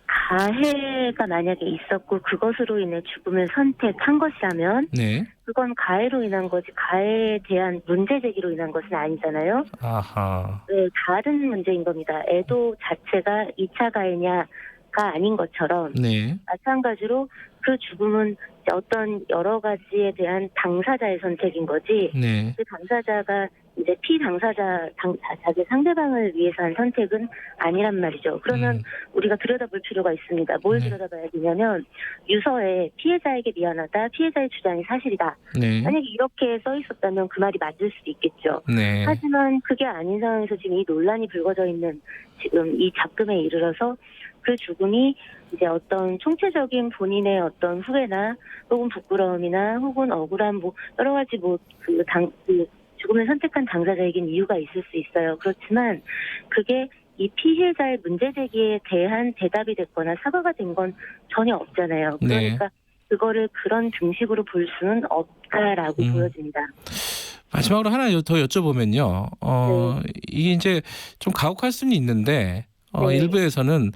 가해가 만약에 있었고 그것으로 인해 죽음을 선택한 것이라면 그건 가해로 인한 거지 가해에 대한 문제 제기로 인한 것은 아니잖아요. 아하. 네, 다른 문제인 겁니다. 애도 자체가 2차 가해냐가 아닌 것처럼 마찬가지로 그 죽음은 어떤 여러 가지에 대한 당사자의 선택인 거지 그 당사자가 이제 자기 상대방을 위해서 한 선택은 아니란 말이죠. 그러면 우리가 들여다볼 필요가 있습니다. 뭘 들여다봐야 되냐면 유서에 피해자에게 미안하다, 피해자의 주장이 사실이다. 만약에 이렇게 써 있었다면 그 말이 맞을 수도 있겠죠. 하지만 그게 아닌 상황에서 지금 이 논란이 불거져 있는 지금 이 작금에 이르러서 그 죽음이 이제 어떤 총체적인 본인의 어떤 후회나 혹은 부끄러움이나 혹은 억울한 여러 가지 죽음을 선택한 당사자에겐 이유가 있을 수 있어요. 그렇지만 그게 이 피해자의 문제 제기에 대한 대답이 됐거나 사과가 된 건 전혀 없잖아요. 그러니까 그거를 그런 등식으로 볼 수는 없다라고 보여집니다. 마지막으로 하나 더 여쭤보면요. 이게 이제 좀 가혹할 수는 있는데 일부에서는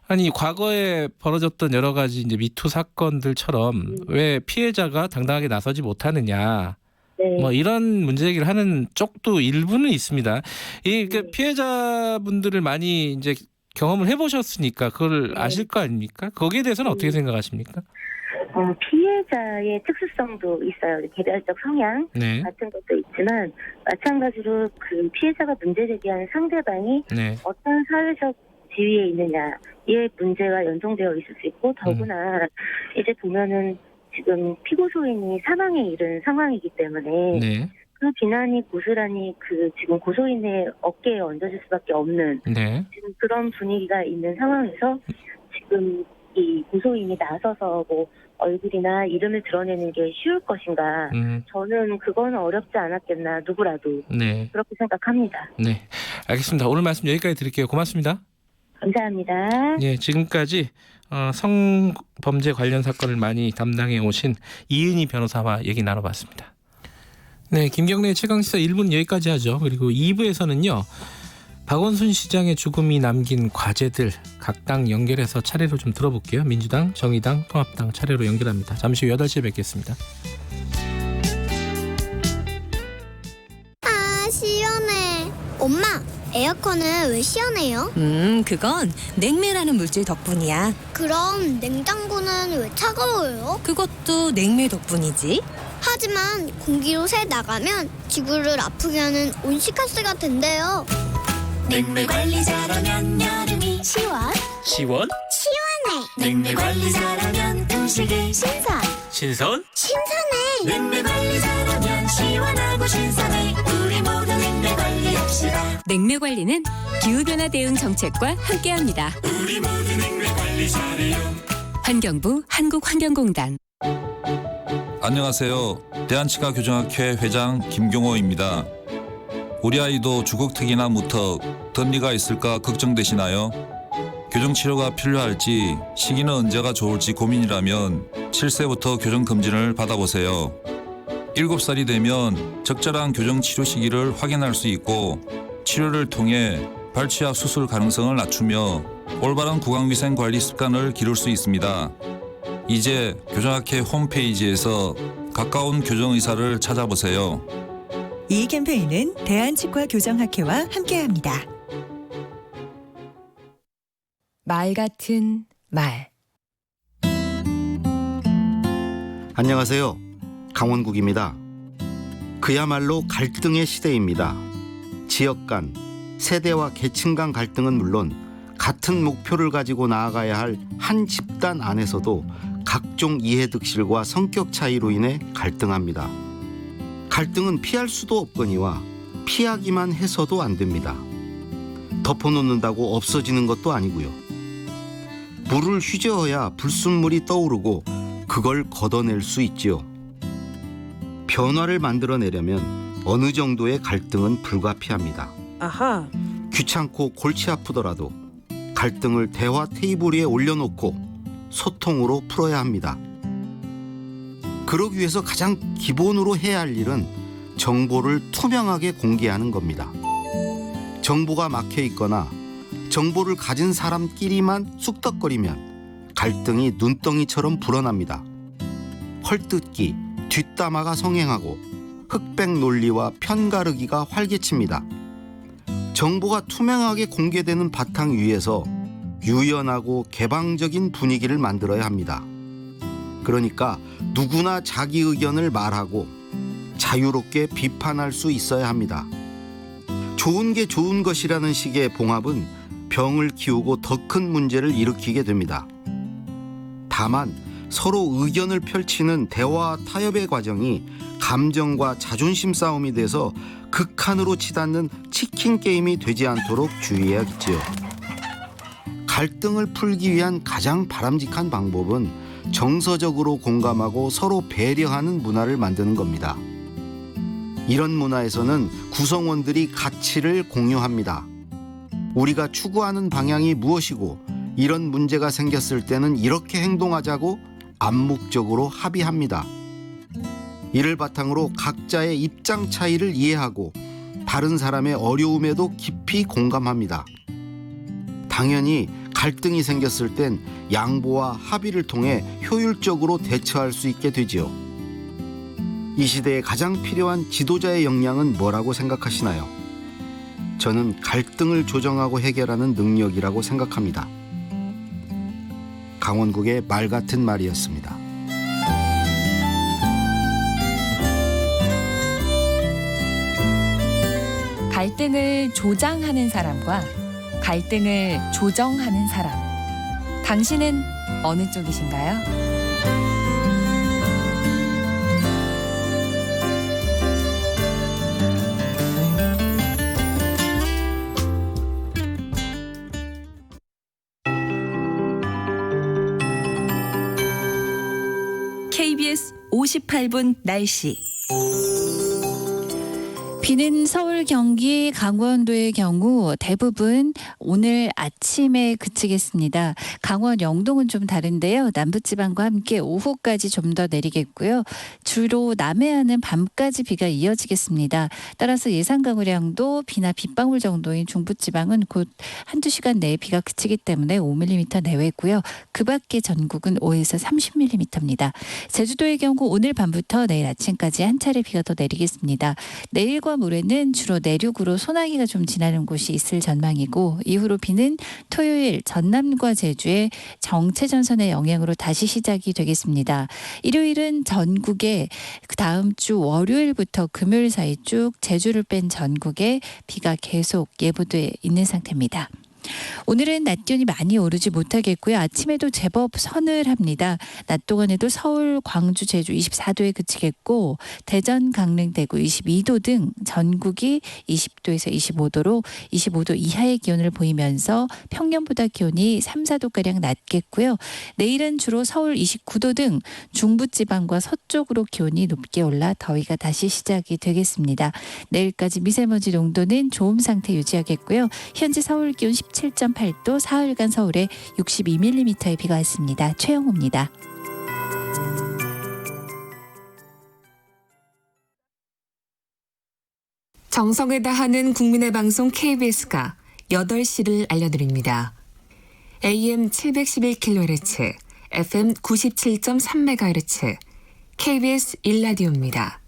아니 과거에 벌어졌던 여러 가지 이제 미투 사건들처럼 왜 피해자가 당당하게 나서지 못하느냐. 이런 문제 제기를 하는 쪽도 일부는 있습니다. 피해자분들을 많이 이제 경험을 해보셨으니까 그걸 아실 거 아닙니까? 거기에 대해서는 어떻게 생각하십니까? 피해자의 특수성도 있어요. 개별적 성향 같은 것도 있지만 마찬가지로 그 피해자가 문제 제기한 상대방이 어떤 사회적 지위에 있느냐의 문제가 연동되어 있을 수 있고 더구나 이제 보면은 지금 피고소인이 사망에 이른 상황이기 때문에 그 비난이 고스란히 지금 고소인의 어깨에 얹어질 수밖에 없는 지금 그런 분위기가 있는 상황에서 지금 이 고소인이 나서서 얼굴이나 이름을 드러내는 게 쉬울 것인가? 저는 그건 어렵지 않았겠나 누구라도 그렇게 생각합니다. 네, 알겠습니다. 오늘 말씀 여기까지 드릴게요. 고맙습니다. 감사합니다. 지금까지 성범죄 관련 사건을 많이 담당해 오신 이은희 변호사와 얘기 나눠봤습니다. 네, 김경래의 최강시사 1부는 여기까지 하죠. 그리고 2부에서는요. 박원순 시장의 죽음이 남긴 과제들 각 당 연결해서 차례로 좀 들어볼게요. 민주당, 정의당, 통합당 차례로 연결합니다. 잠시 후 8시에 뵙겠습니다. 아, 시원해. 엄마, 에어컨은 왜 시원해요? 그건 냉매라는 물질 덕분이야. 그럼 냉장고는 왜 차가워요? 그것도 냉매 덕분이지. 하지만 공기로 새 나가면 지구를 아프게 하는 온실가스가 된대요. 냉매 관리 잘하면 여름이 시원? 시원해. 냉매 관리 잘하면 음식이 신선? 신선해. 냉매 관리 잘하면 시원하고 신선해. 우리 모두 냉매 관리합시다. 냉매 관리는 기후변화 대응 정책과 함께합니다. 우리 모두 냉매 관리 잘해요. 환경부 한국환경공단. 안녕하세요. 대한치과교정학회 회장 김경호입니다. 우리 아이도 주걱턱이나 무턱, 덧니가 있을까 걱정되시나요? 교정치료가 필요할지, 시기는 언제가 좋을지 고민이라면 7세부터 교정검진을 받아보세요. 7살이 되면 적절한 교정치료 시기를 확인할 수 있고 치료를 통해 발치압 수술 가능성을 낮추며 올바른 구강위생 관리 습관을 기를 수 있습니다. 이제 교정학회 홈페이지에서 가까운 교정의사를 찾아보세요. 이 캠페인은 대한치과교정학회와 함께합니다. 말 같은 말. 안녕하세요. 강원국입니다. 그야말로 갈등의 시대입니다. 지역 간, 세대와 계층 간 갈등은 물론 같은 목표를 가지고 나아가야 할 한 집단 안에서도 각종 이해득실과 성격 차이로 인해 갈등합니다. 갈등은 피할 수도 없거니와 피하기만 해서도 안 됩니다. 덮어놓는다고 없어지는 것도 아니고요. 물을 휘저어야 불순물이 떠오르고 그걸 걷어낼 수 있지요. 변화를 만들어내려면 어느 정도의 갈등은 불가피합니다. 아하. 귀찮고 골치 아프더라도 갈등을 대화 테이블 위에 올려놓고 소통으로 풀어야 합니다. 그러기 위해서 가장 기본으로 해야 할 일은 정보를 투명하게 공개하는 겁니다. 정보가 막혀 있거나 정보를 가진 사람끼리만 쑥덕거리면 갈등이 눈덩이처럼 불어납니다. 헐뜯기, 뒷담화가 성행하고 흑백 논리와 편가르기가 활개칩니다. 정보가 투명하게 공개되는 바탕 위에서 유연하고 개방적인 분위기를 만들어야 합니다. 그러니까 누구나 자기 의견을 말하고 자유롭게 비판할 수 있어야 합니다. 좋은 게 좋은 것이라는 식의 봉합은 병을 키우고 더 큰 문제를 일으키게 됩니다. 다만 서로 의견을 펼치는 대화 타협의 과정이 감정과 자존심 싸움이 돼서 극한으로 치닫는 치킨 게임이 되지 않도록 주의해야겠지요. 갈등을 풀기 위한 가장 바람직한 방법은 정서적으로 공감하고 서로 배려하는 문화를 만드는 겁니다. 이런 문화에서는 구성원들이 가치를 공유합니다. 우리가 추구하는 방향이 무엇이고 이런 문제가 생겼을 때는 이렇게 행동하자고 암묵적으로 합의합니다. 이를 바탕으로 각자의 입장 차이를 이해하고 다른 사람의 어려움에도 깊이 공감합니다. 당연히 갈등이 생겼을 땐 양보와 합의를 통해 효율적으로 대처할 수 있게 되지요. 이 시대에 가장 필요한 지도자의 역량은 뭐라고 생각하시나요? 저는 갈등을 조정하고 해결하는 능력이라고 생각합니다. 강원국의 말 같은 말이었습니다. 갈등을 조장하는 사람과 갈등을 조정하는 사람. 당신은 어느 쪽이신가요? KBS 58분 날씨. 비는 서울, 경기, 강원도의 경우 대부분 오늘 아침에 그치겠습니다. 강원 영동은 좀 다른데요. 남부지방과 함께 오후까지 좀 더 내리겠고요. 주로 남해안은 밤까지 비가 이어지겠습니다. 따라서 예상 강우량도 비나 빗방울 정도인 중부지방은 곧 한두 시간 내에 비가 그치기 때문에 5mm 내외고요. 그 밖에 전국은 5에서 30mm입니다. 제주도의 경우 오늘 밤부터 내일 아침까지 한 차례 비가 더 내리겠습니다. 내일과 모레는 주로 내륙으로 소나기가 좀 지나는 곳이 있을 전망이고 이후로 비는 토요일 전남과 제주의 정체전선의 영향으로 다시 시작이 되겠습니다. 일요일은 전국에 그 다음 주 월요일부터 금요일 사이 쭉 제주를 뺀 전국에 비가 계속 예보돼 있는 상태입니다. 오늘은 낮 기온이 많이 오르지 못하겠고요. 아침에도 제법 서늘합니다. 낮 동안에도 서울, 광주, 제주 24도에 그치겠고 대전, 강릉, 대구 22도 등 전국이 20도에서 25도로 25도 이하의 기온을 보이면서 평년보다 기온이 3, 4도가량 낮겠고요. 내일은 주로 서울 29도 등 중부지방과 서쪽으로 기온이 높게 올라 더위가 다시 시작이 되겠습니다. 내일까지 미세먼지 농도는 좋음 상태 유지하겠고요. 현재 서울 기온 17.8도, 사흘간 서울에 62mm의 비가 왔습니다. 최영호입니다. 정성을 다하는 국민의 방송 KBS가 8시를 알려드립니다. AM 711kHz, FM 97.3MHz, KBS 1라디오입니다.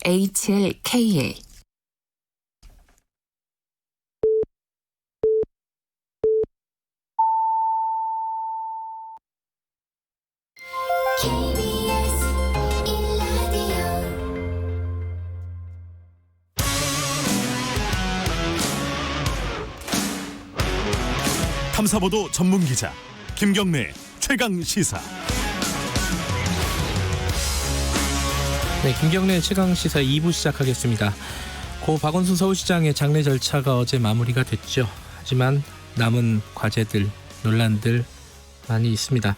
HLKA. 탐사보도 전문 기자 김경래 최강 시사. 네, 김경래 최강 시사 2부 시작하겠습니다. 고 박원순 서울시장의 장례 절차가 어제 마무리가 됐죠. 하지만 남은 과제들, 논란들 많이 있습니다.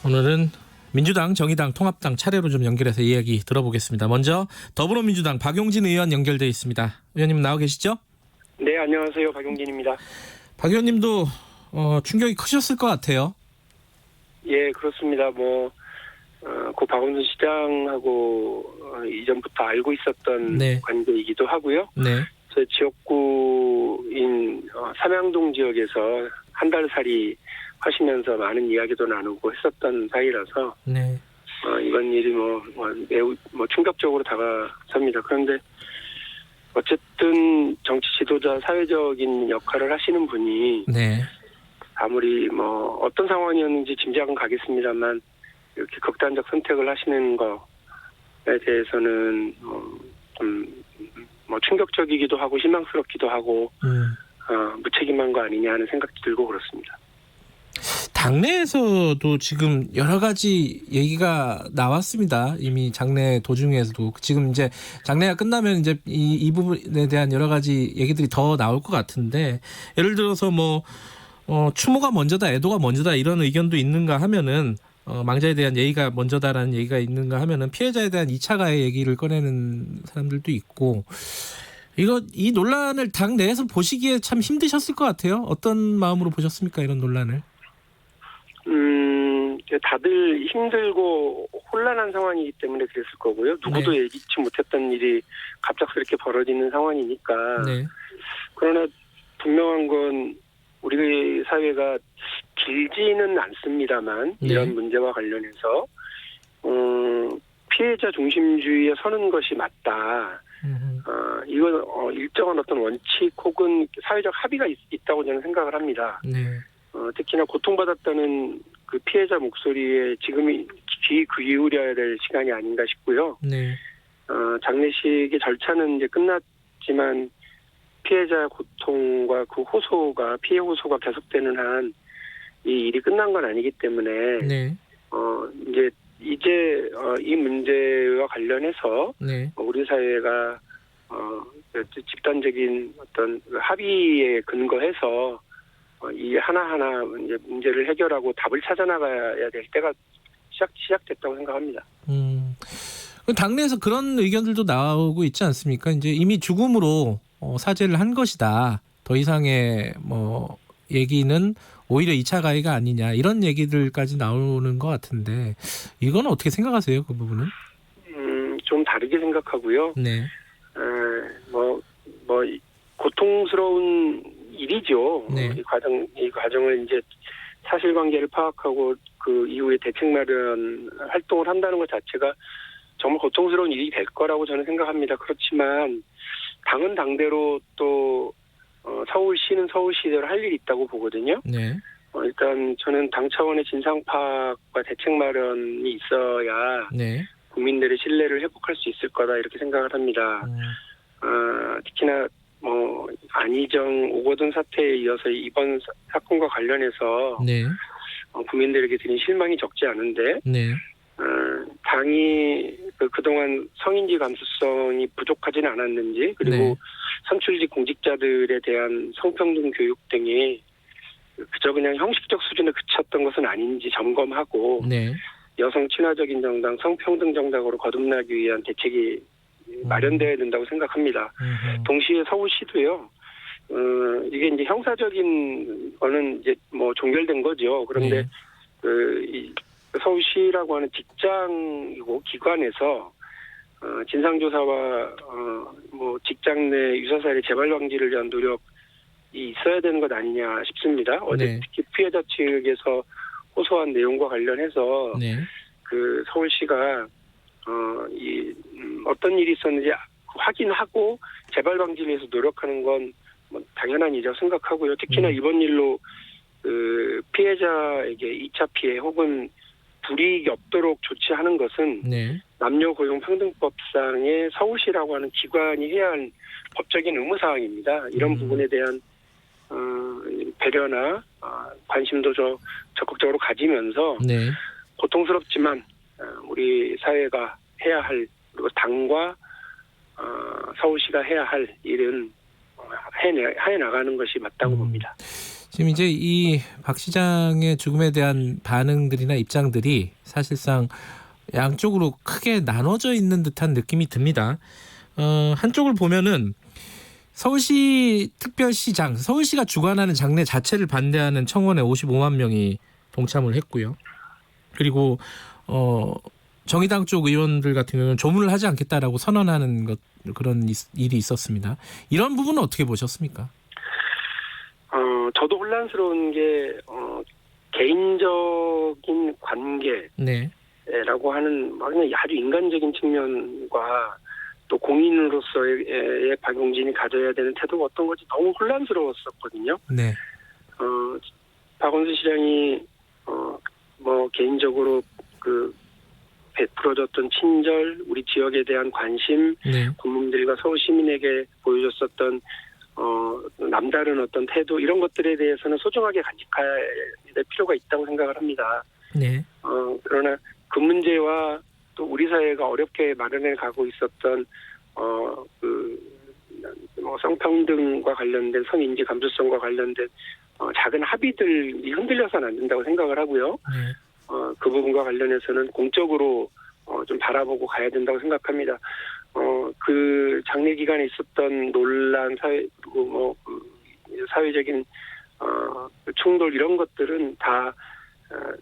오늘은 민주당, 정의당, 통합당 차례로 좀 연결해서 이야기 들어보겠습니다. 먼저 더불어민주당 박용진 의원 연결돼 있습니다. 의원님 나와 계시죠? 네, 안녕하세요. 박용진입니다. 박 의원님도 충격이 크셨을 것 같아요. 예, 그렇습니다. 고 박원순 시장하고 이전부터 알고 있었던 관계이기도 하고요. 네. 제 지역구인 삼양동 지역에서 한 달 살이 하시면서 많은 이야기도 나누고 했었던 사이라서 네. 이번 일이 매우 충격적으로 다가섭니다. 그런데 어쨌든 정치 지도자, 사회적인 역할을 하시는 분이 아무리 어떤 상황이었는지 짐작은 가겠습니다만 이렇게 극단적 선택을 하시는 것에 대해서는 좀 충격적이기도 하고 실망스럽기도 하고 무책임한 거 아니냐 하는 생각도 들고 그렇습니다. 당내에서도 지금 여러 가지 얘기가 나왔습니다. 이미 장례 도중에서도 지금 이제 장례가 끝나면 이제 이 부분에 대한 여러 가지 얘기들이 더 나올 것 같은데 예를 들어서 추모가 먼저다, 애도가 먼저다 이런 의견도 있는가 하면은 망자에 대한 예의가 먼저다라는 얘기가 있는가 하면은 피해자에 대한 2차 가해 얘기를 꺼내는 사람들도 있고 이 논란을 당 내에서 보시기에 참 힘드셨을 것 같아요. 어떤 마음으로 보셨습니까, 이런 논란을? 다들 힘들고 혼란한 상황이기 때문에 그랬을 거고요. 누구도 예기치 못했던 일이 갑작스럽게 벌어지는 상황이니까. 그러나 분명한 건 우리 사회가 길지는 않습니다만 이런 문제와 관련해서 피해자 중심주의에 서는 것이 맞다. 이건 일정한 어떤 원칙 혹은 사회적 합의가 있다고 저는 생각을 합니다. 특히나 고통받았다는 그 피해자 목소리에 지금이 귀 기울여야 될 시간이 아닌가 싶고요. 장례식의 절차는 이제 끝났지만 피해자 고통과 그 피해 호소가 계속되는 한 이 일이 끝난 건 아니기 때문에 이제 이 문제와 관련해서 우리 사회가 집단적인 어떤 합의에 근거해서 이 하나하나 이제 문제를 해결하고 답을 찾아나가야 될 때가 시작됐다고 생각합니다. 당내에서 그런 의견들도 나오고 있지 않습니까? 이제 이미 죽음으로 사죄를 한 것이다. 더 이상의 얘기는 오히려 2차 가해가 아니냐 이런 얘기들까지 나오는 것 같은데 이건 어떻게 생각하세요? 그 부분은? 좀 다르게 생각하고요. 고통스러운 일이죠. 이 과정을 이제 사실관계를 파악하고 그 이후에 대책 마련 활동을 한다는 것 자체가 정말 고통스러운 일이 될 거라고 저는 생각합니다. 그렇지만 당은 당대로 또 서울시는 서울시대로 할 일이 있다고 보거든요. 네. 일단 저는 당 차원의 진상 파악과 대책 마련이 있어야 네. 국민들의 신뢰를 회복할 수 있을 거다 이렇게 생각을 합니다. 특히나 안희정 오거돈 사태에 이어서 이번 사건과 관련해서 네. 국민들에게 드린 실망이 적지 않은데 네. 당이 그동안 성인지 감수성이 부족하지는 않았는지 그리고 네. 선출직 공직자들에 대한 성평등 교육 등이 그저 그냥 형식적 수준에 그쳤던 것은 아닌지 점검하고 네. 여성 친화적인 정당, 성평등 정당으로 거듭나기 위한 대책이 마련돼야 된다고 생각합니다. 동시에 서울시도요. 이게 이제 형사적인 거는 이제 종결된 거죠. 그런데 이 서울시라고 하는 직장이고 기관에서 진상조사와 직장 내 유사사례 재발 방지를 위한 노력이 있어야 되는 것 아니냐 싶습니다. 어제 특히 피해자 측에서 호소한 내용과 관련해서 그 서울시가 어떤 일이 있었는지 확인하고 재발 방지를 위해서 노력하는 건 당연한 일이라고 생각하고요. 특히나 이번 일로 그 피해자에게 2차 피해 혹은 불이익이 없도록 조치하는 것은 남녀고용평등법상의 서울시라고 하는 기관이 해야 할 법적인 의무사항입니다. 이런 부분에 대한 배려나 관심도 적극적으로 가지면서 고통스럽지만 우리 사회가 해야 할 그리고 당과 서울시가 해야 할 일은 해나가는 것이 맞다고 봅니다. 지금 이제 이 박 시장의 죽음에 대한 반응들이나 입장들이 사실상 양쪽으로 크게 나눠져 있는 듯한 느낌이 듭니다. 한쪽을 보면은 서울시 특별시장, 서울시가 주관하는 장례 자체를 반대하는 청원에 55만 명이 동참을 했고요. 그리고 정의당 쪽 의원들 같은 경우는 조문을 하지 않겠다라고 선언하는 그런 일이 있었습니다. 이런 부분은 어떻게 보셨습니까? 저도 혼란스러운 게 개인적인 관계라고 하는 아주 인간적인 측면과 또 공인으로서의 박용진이 가져야 되는 태도가 어떤 건지 너무 혼란스러웠었거든요. 네. 박원순 시장이 개인적으로 베풀어줬던 친절, 우리 지역에 대한 관심, 국민들과 서울 시민에게 보여줬었던 남다른 어떤 태도 이런 것들에 대해서는 소중하게 간직해야 될 필요가 있다고 생각을 합니다. 네. 그러나 그 문제와 또 우리 사회가 어렵게 마련해 가고 있었던 성평등과 관련된 성인지 감수성과 관련된 작은 합의들이 흔들려서는 안 된다고 생각을 하고요. 그 부분과 관련해서는 공적으로 좀 바라보고 가야 된다고 생각합니다. 그 장례 기간에 있었던 논란, 그리고 사회적인 충돌 이런 것들은 다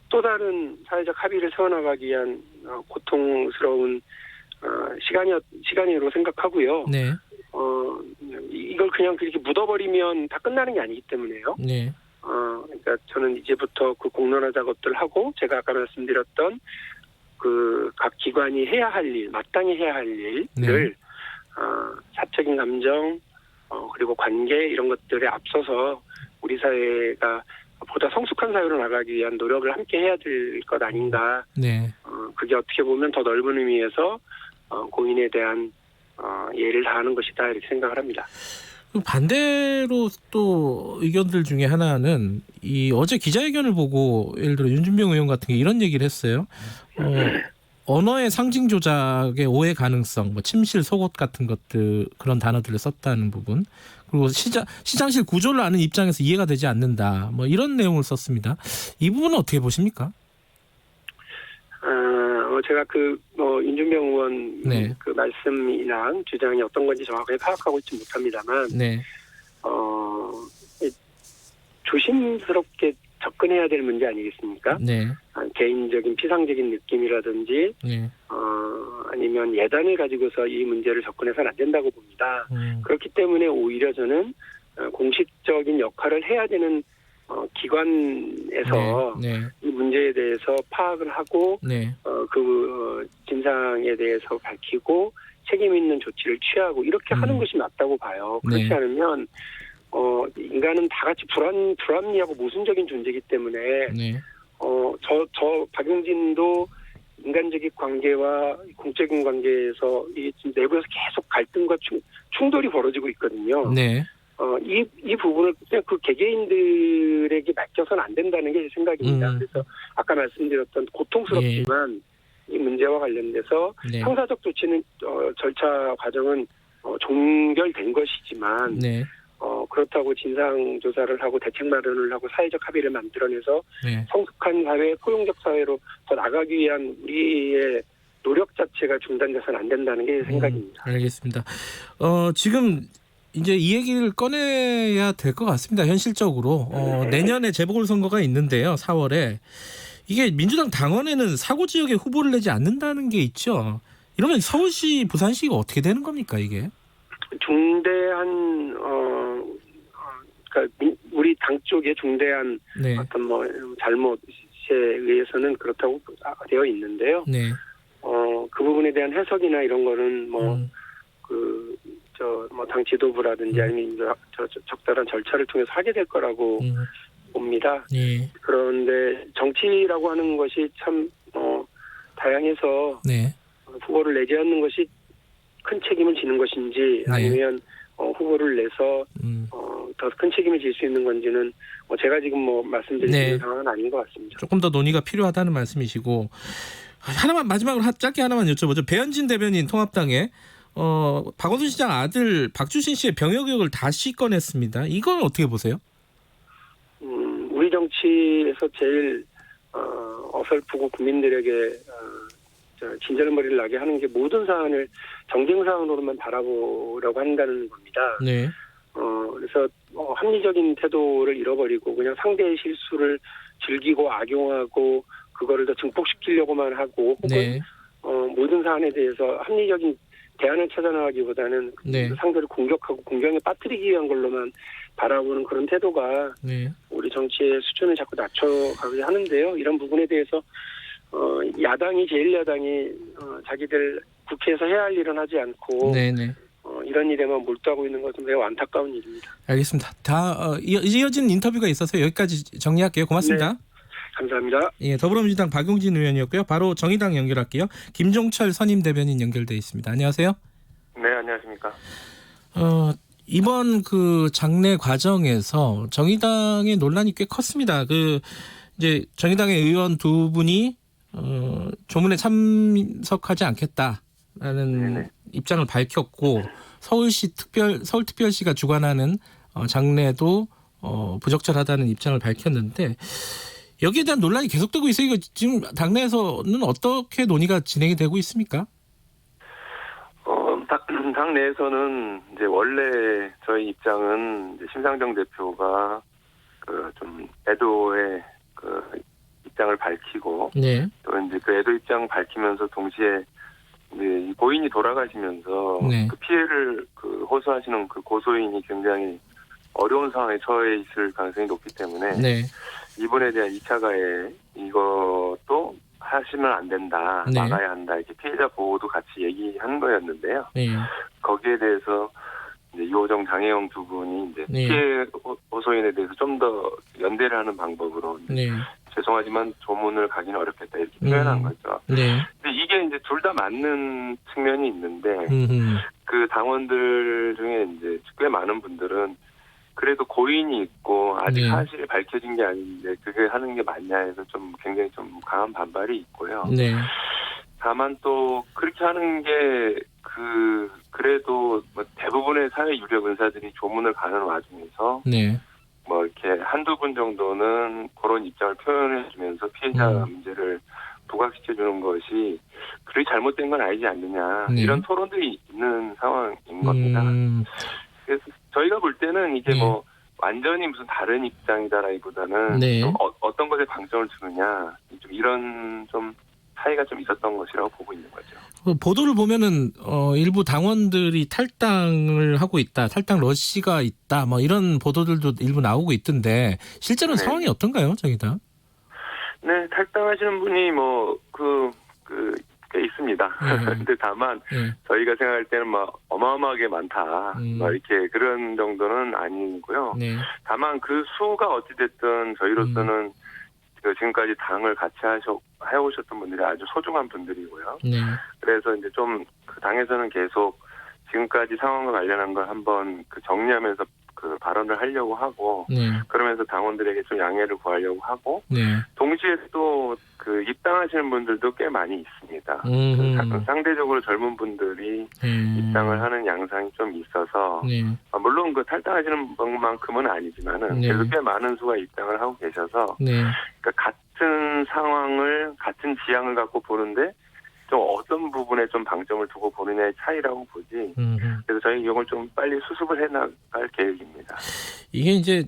또 다른 사회적 합의를 세워나가기 위한 고통스러운 시간으로 생각하고요. 이걸 그냥 그렇게 묻어버리면 다 끝나는 게 아니기 때문에요. 그러니까 저는 이제부터 그 공론화 작업들 하고 제가 아까 말씀드렸던 그 각 기관이 해야 할 일, 마땅히 해야 할 일을 사적인 감정 그리고 관계 이런 것들에 앞서서 우리 사회가 보다 성숙한 사회로 나가기 위한 노력을 함께 해야 될 것 아닌가. 그게 어떻게 보면 더 넓은 의미에서 공인에 대한 예를 다하는 것이다 이렇게 생각을 합니다. 반대로 또 의견들 중에 하나는 이 어제 기자회견을 보고 예를 들어 윤준병 의원 같은 게 이런 얘기를 했어요. 언어의 상징 조작의 오해 가능성, 침실, 속옷 같은 것들 그런 단어들을 썼다는 부분. 그리고 시장실 구조를 아는 입장에서 이해가 되지 않는다. 이런 내용을 썼습니다. 이 부분은 어떻게 보십니까? 제가 윤준병 의원 그 말씀이나 주장이 어떤 건지 정확하게 파악하고 있지 못합니다만 조심스럽게 접근해야 될 문제 아니겠습니까? 개인적인 피상적인 느낌이라든지 아니면 예단을 가지고서 이 문제를 접근해서는 안 된다고 봅니다. 그렇기 때문에 오히려 저는 공식적인 역할을 해야 되는 기관에서 이 문제에 대해서 파악을 하고 그 진상에 대해서 밝히고 책임 있는 조치를 취하고 이렇게 하는 것이 맞다고 봐요. 그렇지 네. 않으면 인간은 다 같이 불합리하고 모순적인 존재이기 때문에 네. 저 박용진도 인간적인 관계와 공적인 관계에서 이 내부에서 계속 갈등과 충돌이 벌어지고 있거든요. 네. 이 부분을 그냥 그 개개인들에게 맡겨서는 안 된다는 게 제 생각입니다. 그래서 아까 말씀드렸던 고통스럽지만 이 문제와 관련돼서 네. 형사적 조치는 절차 과정은 종결된 것이지만 네. 그렇다고 진상 조사를 하고 대책 마련을 하고 사회적 합의를 만들어내서 네. 성숙한 사회, 포용적 사회로 더 나가기 위한 우리의 노력 자체가 중단돼서는 안 된다는 게 제 생각입니다. 알겠습니다. 지금 이제 이 얘기를 꺼내야 될 것 같습니다. 현실적으로 내년에 재보궐선거가 있는데요. 4월에 이게 민주당 당원에는 사고 지역에 후보를 내지 않는다는 게 있죠. 이러면 서울시, 부산시가 어떻게 되는 겁니까 이게? 중대한 그러니까 우리 당 쪽에 중대한 네. 어떤 잘못에 의해서는 그렇다고 되어 있는데요. 네. 그 부분에 대한 해석이나 이런 거는 당 지도부라든지 아니면 적절한 절차를 통해서 하게 될 거라고 봅니다. 네. 그런데 정치라고 하는 것이 참 다양해서 네. 후보를 내지 않는 것이 큰 책임을 지는 것인지 네. 아니면 후보를 내서 더 큰 책임을 질 수 있는 건지는 제가 지금 말씀드릴 수 있는 상황은 아닌 것 같습니다. 조금 더 논의가 필요하다는 말씀이시고 하나만 마지막으로 짧게 하나만 여쭤보죠. 배현진 대변인 통합당에 박원순 시장 아들 박주신 씨의 병역 의혹을 다시 꺼냈습니다. 이건 어떻게 보세요? 우리 정치에서 제일 어설프고 국민들에게 진절머리를 나게 하는 게 모든 사안을 정쟁 사안으로만 바라보려고 한다는 겁니다. 네. 그래서 합리적인 태도를 잃어버리고 그냥 상대의 실수를 즐기고 악용하고 그거를 더 증폭시키려고만 하고 혹은 네. 모든 사안에 대해서 합리적인 대안을 찾아나가기보다는 네. 상대를 공격하고 공경에 빠뜨리기 위한 걸로만 바라보는 그런 태도가 네. 우리 정치의 수준을 자꾸 낮춰가게 하는데요. 이런 부분에 대해서 야당이 제1야당이 자기들 국회에서 해야 할 일은 하지 않고 네네. 이런 일에만 몰두하고 있는 것은 매우 안타까운 일입니다. 알겠습니다. 다 이어진 인터뷰가 있어서 여기까지 정리할게요. 고맙습니다. 네. 감사합니다. 예, 더불어민주당 박용진 의원이었고요. 바로 정의당 연결할게요. 김종철 선임 대변인 연결돼 있습니다. 안녕하세요. 네, 안녕하십니까. 이번 그 장례 과정에서 정의당의 논란이 꽤 컸습니다. 이제 정의당의 의원 두 분이 조문에 참석하지 않겠다라는 네네. 입장을 밝혔고 서울특별시가 주관하는 장례도 부적절하다는 입장을 밝혔는데 여기에 대한 논란이 계속되고 있어요. 이거 지금 당내에서는 어떻게 논의가 진행이 되고 있습니까? 당 내에서는 이제 원래 저희 입장은 이제 심상정 대표가 좀 애도의 입장을 밝히고 네. 또 이제 그 애도 입장 밝히면서 동시에 이제 고인이 돌아가시면서 네. 그 피해를 호소하시는 그 고소인이 굉장히 어려운 상황에 처해 있을 가능성이 높기 때문에 네. 이번에 대한 2차 가해 이것도 하시면 안 된다. 네. 막아야 한다. 이렇게 피해자 보호도 같이 얘기한 거였는데요. 네. 거기에 대해서 이제 이호정 장혜영 두 분이 이제 네. 피해 호소인에 대해서 좀 더 연대를 하는 방법으로 네. 죄송하지만 조문을 가기는 어렵겠다 이렇게 표현한 거죠. 네. 근데 이게 이제 둘 다 맞는 측면이 있는데 그 당원들 중에 이제 꽤 많은 분들은 그래도 고인이 있고 아직 네. 사실이 밝혀진 게 아닌데 그게 하는 게 맞냐 해서 좀 굉장히 좀 강한 반발이 있고요. 네. 다만 또 그렇게 하는 게 그래도 대부분의 사회 유력 은사들이 조문을 가는 와중에서 네. 이렇게 한두 분 정도는 그런 입장을 표현해주면서 피해자 문제를 부각시켜주는 것이 그리 잘못된 건 아니지 않느냐 네. 이런 토론들이 있는 상황인 겁니다. 그래서 저희가 볼 때는 이게 네. 완전히 무슨 다른 입장이다라기보다는 네. 좀 어떤 것에 방점을 두느냐 좀 이런 좀 차이가 좀 있었던 것이라고 보고 있는 거죠. 보도를 보면은 일부 당원들이 탈당을 하고 있다, 탈당 러시가 있다, 이런 보도들도 일부 나오고 있던데 실제로는 네. 상황이 어떤가요, 정의당? 네, 탈당하시는 분이 꽤 있습니다. 근데 다만 저희가 생각할 때는 막 어마어마하게 많다. 막 이렇게 그런 정도는 아니고요. 다만 그 수가 어찌됐든 저희로서는 지금까지 당을 같이 해오셨던 분들이 아주 소중한 분들이고요. 그래서 이제 좀 그 당에서는 계속 지금까지 상황과 관련한 걸 한번 그 정리하면서 그 발언을 하려고 하고 그러면서 당원들에게 좀 양해를 구하려고 하고 동시에 또 그 입당하시는 분들도 꽤 많이 있습니다. 그 상대적으로 젊은 분들이 입당을 하는 양상이 좀 있어서 물론 그 탈당하시는 것만큼은 아니지만은 그래도 꽤 많은 수가 입당을 하고 계셔서 그러니까 같은 상황을 같은 지향을 갖고 보는데 좀 어떤 부분에 좀 방점을 두고 보느냐의 차이라고 보지. 그래서 저희 이걸 좀 빨리 수습을 해나갈 계획입니다. 이게 이제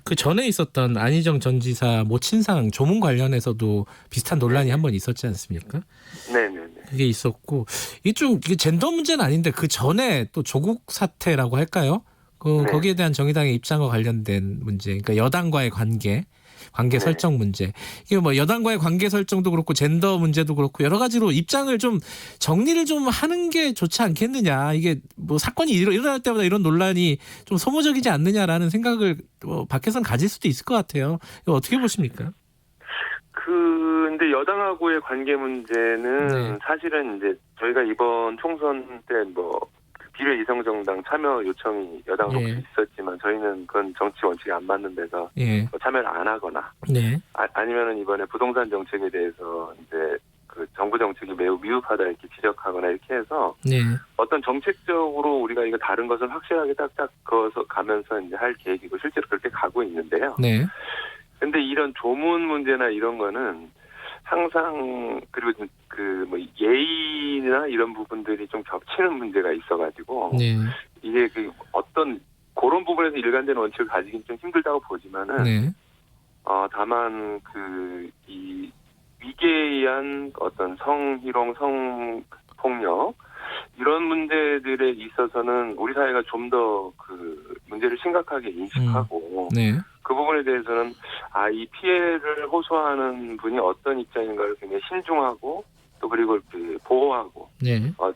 그 전에 있었던 안희정 전 지사 모친상 조문 관련해서도 비슷한 논란이 한 번 있었지 않습니까? 네네네. 그게 있었고 이게 젠더 문제는 아닌데 그 전에 또 조국 사태라고 할까요? 거기에 대한 정의당의 입장과 관련된 문제, 그러니까 여당과의 관계 설정 문제. 이게 뭐 여당과의 관계 설정도 그렇고 젠더 문제도 그렇고 여러 가지로 입장을 좀 정리를 좀 하는 게 좋지 않겠느냐. 이게 뭐 사건이 일어날 때마다 이런 논란이 좀 소모적이지 않느냐라는 생각을 밖에서는 가질 수도 있을 것 같아요. 이거 어떻게 보십니까? 근데 여당하고의 관계 문제는 사실은 이제 저희가 이번 총선 때 비례위성정당 참여 요청이 여당으로 있었지만 저희는 그건 정치 원칙에 안 맞는 데서 참여를 안 하거나 아니면은 이번에 부동산 정책에 대해서 이제 그 정부 정책이 매우 미흡하다 이렇게 지적하거나 이렇게 해서 어떤 정책적으로 우리가 이거 다른 것을 확실하게 딱딱 그어서 가면서 이제 할 계획이고 실제로 그렇게 가고 있는데요. 근데 이런 조문 문제나 이런 거는 항상 그리고 뭐 예의나 이런 부분들이 좀 겹치는 문제가 있어가지고 이게 그 어떤 그런 부분에서 일관된 원칙을 가지긴 좀 힘들다고 보지만은 다만 이 위계한 어떤 성희롱, 성폭력 이런 문제들에 있어서는 우리 사회가 좀 더 그 문제를 심각하게 인식하고 그 부분에 대해서는 이 피해를 호소하는 분이 어떤 입장인가를 굉장히 신중하고 또 그리고 보호하고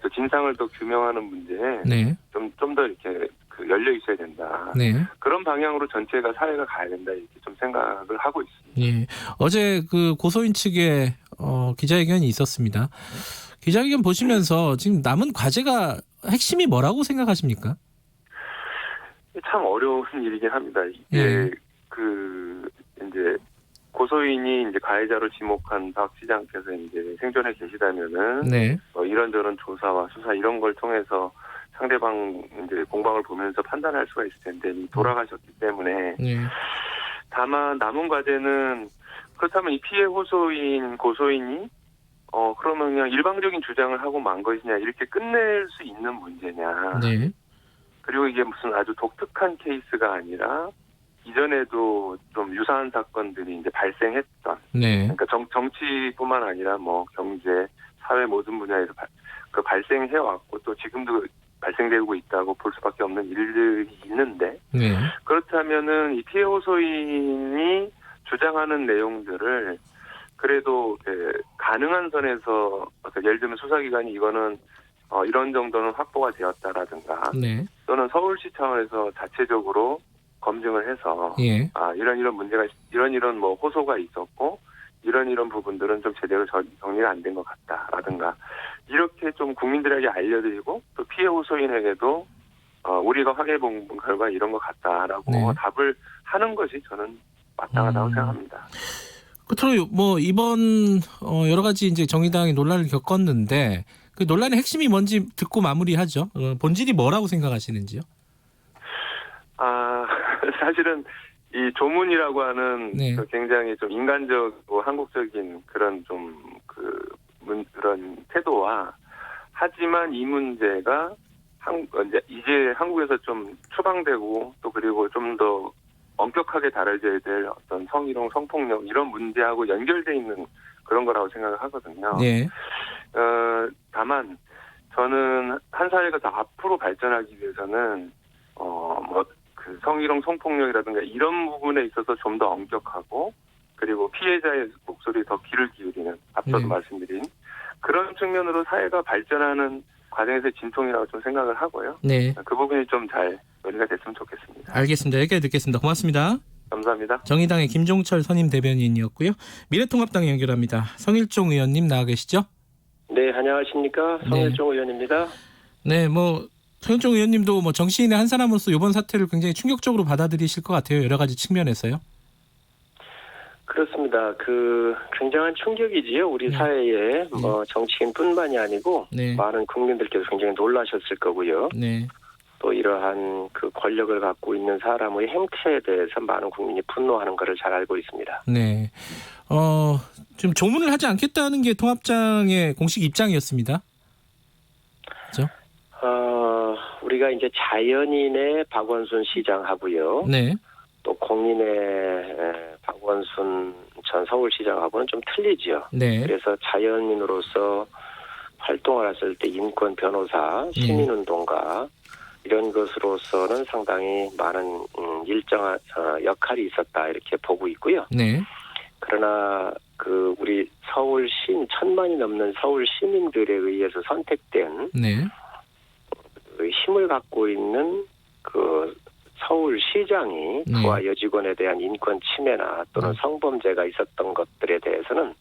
또 진상을 더 규명하는 문제에 좀 더 이렇게 열려 있어야 된다. 그런 방향으로 전체가 사회가 가야 된다 이렇게 좀 생각을 하고 있습니다. 어제 그 고소인 측의 기자회견이 있었습니다. 기자회견 보시면서 지금 남은 과제가 핵심이 뭐라고 생각하십니까? 참 어려운 일이긴 합니다. 이게 이제 고소인이 이제 가해자로 지목한 박 시장께서 이제 생존해 계시다면은 이런저런 조사와 수사 이런 걸 통해서 상대방 이제 공방을 보면서 판단할 수가 있을 텐데 돌아가셨기 때문에 다만 남은 과제는 그렇다면 이 피해 호소인 고소인이 그러면 그냥 일방적인 주장을 하고 만 것이냐 이렇게 끝낼 수 있는 문제냐. 그리고 이게 무슨 아주 독특한 케이스가 아니라 이전에도 좀 유사한 사건들이 이제 발생했던. 그러니까 정치뿐만 아니라 뭐 경제, 사회 모든 분야에서 발생해 왔고 또 지금도 발생되고 있다고 볼 수밖에 없는 일들이 있는데 그렇다면은 이 피해 호소인이 주장하는 내용들을 그래도 가능한 선에서 예를 들면 수사기관이 이거는 이런 정도는 확보가 되었다라든가 또는 서울시 차원에서 자체적으로 검증을 해서 이런 문제가 이런 뭐 호소가 있었고 이런 부분들은 좀 제대로 정리가 안 된 것 같다라든가 이렇게 좀 국민들에게 알려드리고 또 피해 호소인에게도 우리가 확인해 본 결과 이런 것 같다라고 답을 하는 것이 저는 마땅하다고 생각합니다. 끝으로 뭐 이번 여러 가지 이제 정의당이 논란을 겪었는데 그 논란의 핵심이 뭔지 듣고 마무리하죠. 본질이 뭐라고 생각하시는지요? 사실은 이 조문이라고 하는 굉장히 좀 인간적이고 한국적인 그런 좀 그런 태도와 하지만 이 문제가 이제 한국에서 좀 추방되고 또 그리고 좀 더 엄격하게 다뤄져야 될 어떤 성희롱, 성폭력 이런 문제하고 연결돼 있는 그런 거라고 생각을 하거든요. 다만 저는 한 사회가 더 앞으로 발전하기 위해서는 그 성희롱, 성폭력이라든가 이런 부분에 있어서 좀 더 엄격하고 그리고 피해자의 목소리에 더 귀를 기울이는 앞서도 말씀드린 그런 측면으로 사회가 발전하는 과정에서의 진통이라고 좀 생각을 하고요. 네. 그 부분이 좀 잘 논의가 됐으면 좋겠습니다. 알겠습니다. 여기까지 듣겠습니다. 고맙습니다. 감사합니다. 정의당의 김종철 선임 대변인이었고요. 미래통합당 연결합니다. 성일종 의원님 나와 계시죠? 네, 안녕하십니까. 성일종 의원입니다. 네, 성일종 의원님도 정치인의 한 사람으로서 이번 사태를 굉장히 충격적으로 받아들이실 것 같아요. 여러 가지 측면에서요. 그렇습니다. 굉장한 충격이지요. 우리 사회에 정치인뿐만이 아니고 많은 국민들께서 굉장히 놀라셨을 거고요. 네. 또 이러한 권력을 갖고 있는 사람의 행태에 대해서 많은 국민이 분노하는 것을 잘 알고 있습니다. 네. 지금 조문을 하지 않겠다는 게 통합당의 공식 입장이었습니다. 그렇죠? 우리가 이제 자연인의 박원순 시장하고요. 네. 또 공인의 박원순 전 서울시장하고는 좀 틀리죠. 네. 그래서 자연인으로서 활동을 했을 때 인권 변호사, 시민운동가 이런 것으로서는 상당히 많은 일정한 역할이 있었다 이렇게 보고 있고요. 네. 그러나 우리 서울 1,000만이 넘는 서울 시민들에 의해서 선택된 힘을 갖고 있는 서울시장이 그와 여직원에 대한 인권 침해나 또는 성범죄가 있었던 것들에 대해서는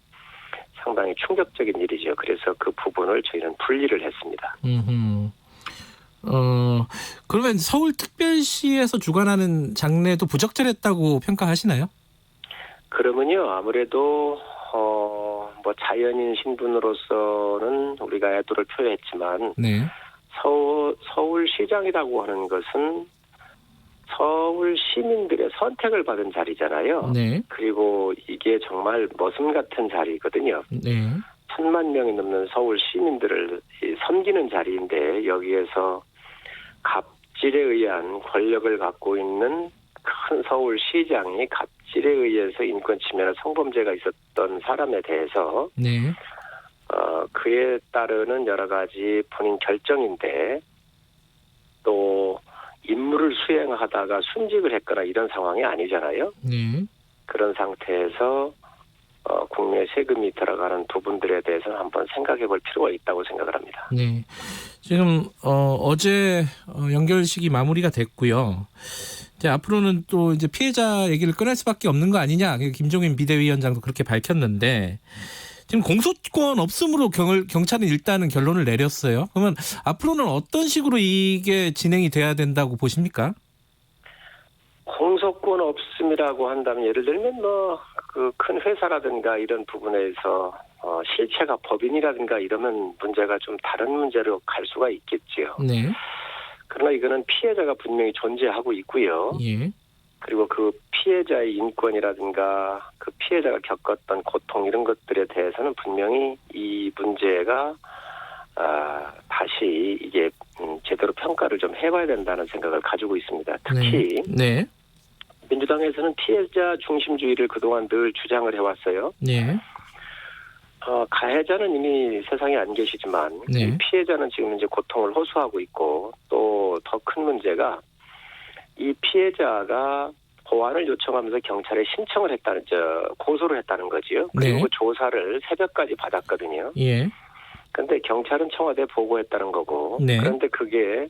상당히 충격적인 일이죠. 그래서 그 부분을 저희는 분리를 했습니다. 그러면 서울특별시에서 주관하는 장례도 부적절했다고 평가하시나요? 그러면요, 아무래도 자연인 신분으로서는 우리가 애도를 표했지만 서울시장이라고 하는 것은 서울 시민들의 선택을 받은 자리잖아요. 그리고 이게 정말 머슴 같은 자리거든요. 1,000만 명이 넘는 서울 시민들을 섬기는 자리인데 여기에서 갑질에 의한 권력을 갖고 있는 큰 서울시장이 갑질에 의해서 인권 침해나 성범죄가 있었던 사람에 대해서 그에 따르는 여러 가지 본인 결정인데 또 임무를 수행하다가 순직을 했거나 이런 상황이 아니잖아요. 그런 상태에서 국내 세금이 들어가는 부분들에 대해서는 한번 생각해 볼 필요가 있다고 생각을 합니다. 네. 지금 어제 연결식이 마무리가 됐고요. 이제 앞으로는 또 이제 피해자 얘기를 꺼낼 수밖에 없는 거 아니냐. 김종인 비대위원장도 그렇게 밝혔는데 지금 공소권 없음으로 경찰은 일단은 결론을 내렸어요. 그러면 앞으로는 어떤 식으로 이게 진행이 돼야 된다고 보십니까? 공소권 없음이라고 한다면 예를 들면 큰 회사라든가 이런 부분에서 실체가 법인이라든가 이러면 문제가 좀 다른 문제로 갈 수가 있겠지요. 그러나 이거는 피해자가 분명히 존재하고 있고요. 그리고 그 피해자의 인권이라든가 그 피해자가 겪었던 고통 이런 것들에 대해서는 분명히 이 문제가 다시 이게 제대로 평가를 좀 해봐야 된다는 생각을 가지고 있습니다. 특히 민주당에서는 피해자 중심주의를 그동안 늘 주장을 해왔어요. 가해자는 이미 세상에 안 계시지만 피해자는 지금 이제 고통을 호소하고 있고 또 더 큰 문제가 이 피해자가 보완을 요청하면서 경찰에 신청을 고소를 했다는 거지요. 그리고 조사를 새벽까지 받았거든요. 그런데 경찰은 청와대에 보고했다는 거고 그런데 그게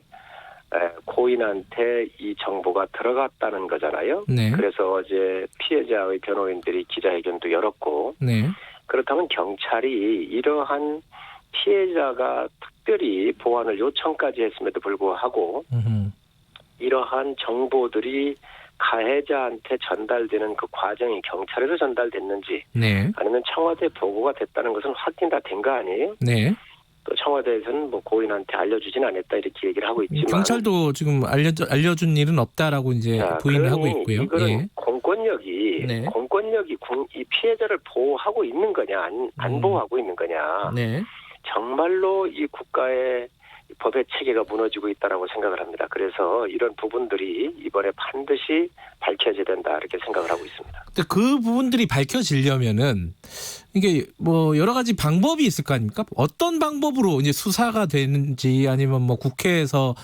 고인한테 이 정보가 들어갔다는 거잖아요. 그래서 어제 피해자의 변호인들이 기자회견도 열었고 그렇다면 경찰이 이러한 피해자가 특별히 보완을 요청까지 했음에도 불구하고 이러한 정보들이 가해자한테 전달되는 그 과정이 경찰에서 전달됐는지 아니면 청와대 보고가 됐다는 것은 확인 다 된 거 아니에요? 또 청와대에서는 고인한테 알려주진 않았다 이렇게 얘기를 하고 있지만 경찰도 지금 알려준 일은 없다라고 이제 부인을 하고 있고요. 이거는 공권력이 이 피해자를 보호하고 있는 거냐 안 보호하고 있는 거냐 정말로 이 국가의 법의 체계가 무너지고 있다라고 생각을 합니다. 그래서 이런 부분들이 이번에 반드시 밝혀져야 된다 이렇게 생각을 하고 있습니다. 근데 그 부분들이 밝혀지려면은 이게 여러 가지 방법이 있을 거 아닙니까? 어떤 방법으로 이제 수사가 되는지 아니면 국회에서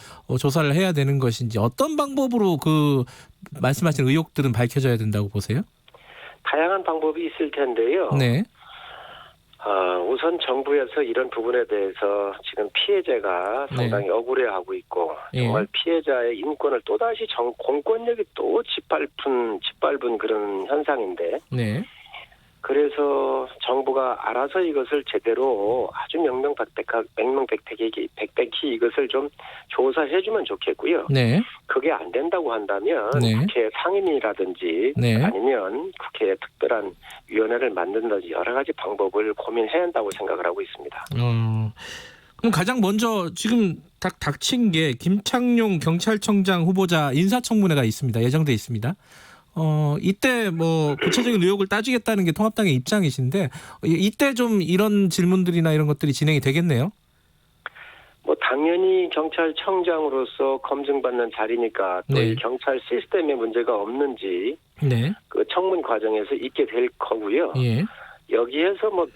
조사를 해야 되는 것인지 어떤 방법으로 그 말씀하신 의혹들은 밝혀져야 된다고 보세요? 다양한 방법이 있을 텐데요. 우선 정부에서 이런 부분에 대해서 지금 피해자가 상당히 억울해하고 있고 정말 피해자의 인권을 또다시 공권력이 또 짓밟은 그런 현상인데 그래서 정부가 알아서 이것을 제대로 아주 명명백백히 이것을 좀 조사해주면 좋겠고요. 그게 안 된다고 한다면 국회 상임위라든지 아니면 국회에 특별한 위원회를 만든다든지 여러 가지 방법을 고민해야 한다고 생각을 하고 있습니다. 그럼 가장 먼저 지금 닥친 게 김창룡 경찰청장 후보자 인사청문회가 있습니다. 예정돼 있습니다. 이때 뭐 구체적인 의혹을 따지겠다는 게 통합당의 입장이신데 이때 좀 이런 질문들이나 이런 것들이 진행이 되겠네요. 뭐 당연히 경찰청장으로서 검증받는 자리니까 또 이 경찰 시스템에 문제가 없는지 그 청문 과정에서 있게 될 거고요. 여기에서 뭐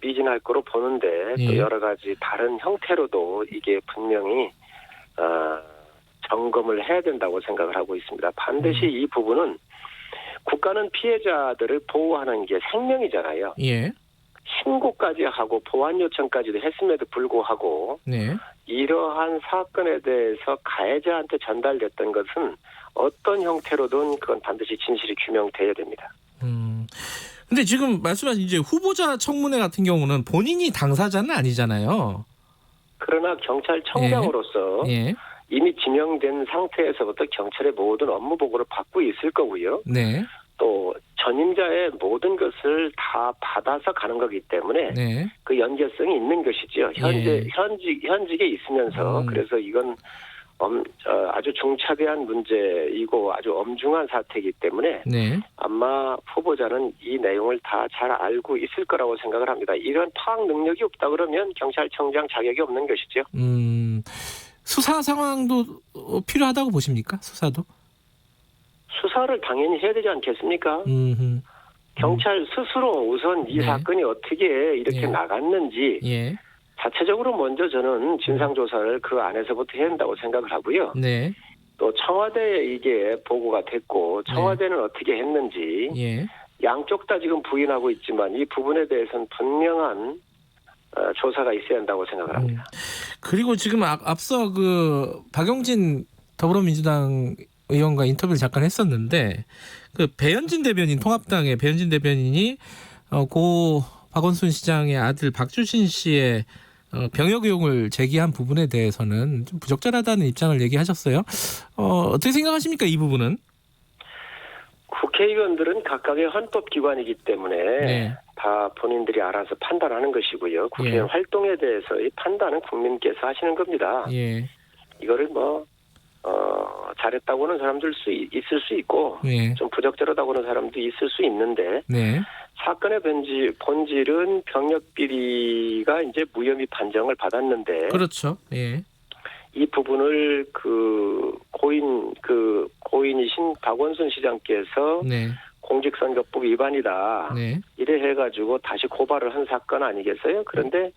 미진할 거로 보는데 또 여러 가지 다른 형태로도 이게 분명히 점검을 해야 된다고 생각을 하고 있습니다. 반드시 이 부분은 국가는 피해자들을 보호하는 게 생명이잖아요. 신고까지 하고 보완 요청까지도 했음에도 불구하고 이러한 사건에 대해서 가해자한테 전달됐던 것은 어떤 형태로든 그건 반드시 진실이 규명돼야 됩니다. 근데 지금 말씀하신 이제 후보자 청문회 같은 경우는 본인이 당사자는 아니잖아요. 그러나 경찰청장으로서 이미 지명된 상태에서부터 경찰의 모든 업무 보고를 받고 있을 거고요. 또 전임자의 모든 것을 다 받아서 가는 거기 때문에 그 연계성이 있는 것이죠. 현직에 있으면서 그래서 이건 아주 중차대한 문제이고 아주 엄중한 사태이기 때문에 아마 후보자는 이 내용을 다 잘 알고 있을 거라고 생각을 합니다. 이런 파악 능력이 없다 그러면 경찰청장 자격이 없는 것이죠. 수사 상황도 필요하다고 보십니까? 수사를 당연히 해야 되지 않겠습니까? 경찰 스스로 우선 이 사건이 어떻게 이렇게 나갔는지 자체적으로 먼저 저는 진상조사를 그 안에서부터 해야 한다고 생각을 하고요. 또 청와대에 이게 보고가 됐고 청와대는 어떻게 했는지 양쪽 다 지금 부인하고 있지만 이 부분에 대해서는 분명한 조사가 있어야 한다고 생각을 합니다. 그리고 지금 앞서 그 박용진 더불어민주당 의원과 인터뷰를 잠깐 했었는데 그 배현진 대변인 통합당의 배현진 대변인이 고 박원순 시장의 아들 박주신 씨의 병역 의혹을 제기한 부분에 대해서는 좀 부적절하다는 입장을 얘기하셨어요. 어떻게 생각하십니까 이 부분은? 국회의원들은 각각의 헌법기관이기 때문에 다 본인들이 알아서 판단하는 것이고요. 국회의원 활동에 대해서 이 판단은 국민께서 하시는 겁니다. 이거를 뭐 잘했다고는 사람들 있을 수 있고 좀 부적절하다고는 사람도 있을 수 있는데 사건의 본질은 병역 비리가 이제 무혐의 판정을 받았는데 그렇죠. 이 부분을 고인이신 박원순 시장께서 공직선거법 위반이다 이래 해가지고 다시 고발을 한 사건 아니겠어요? 그런데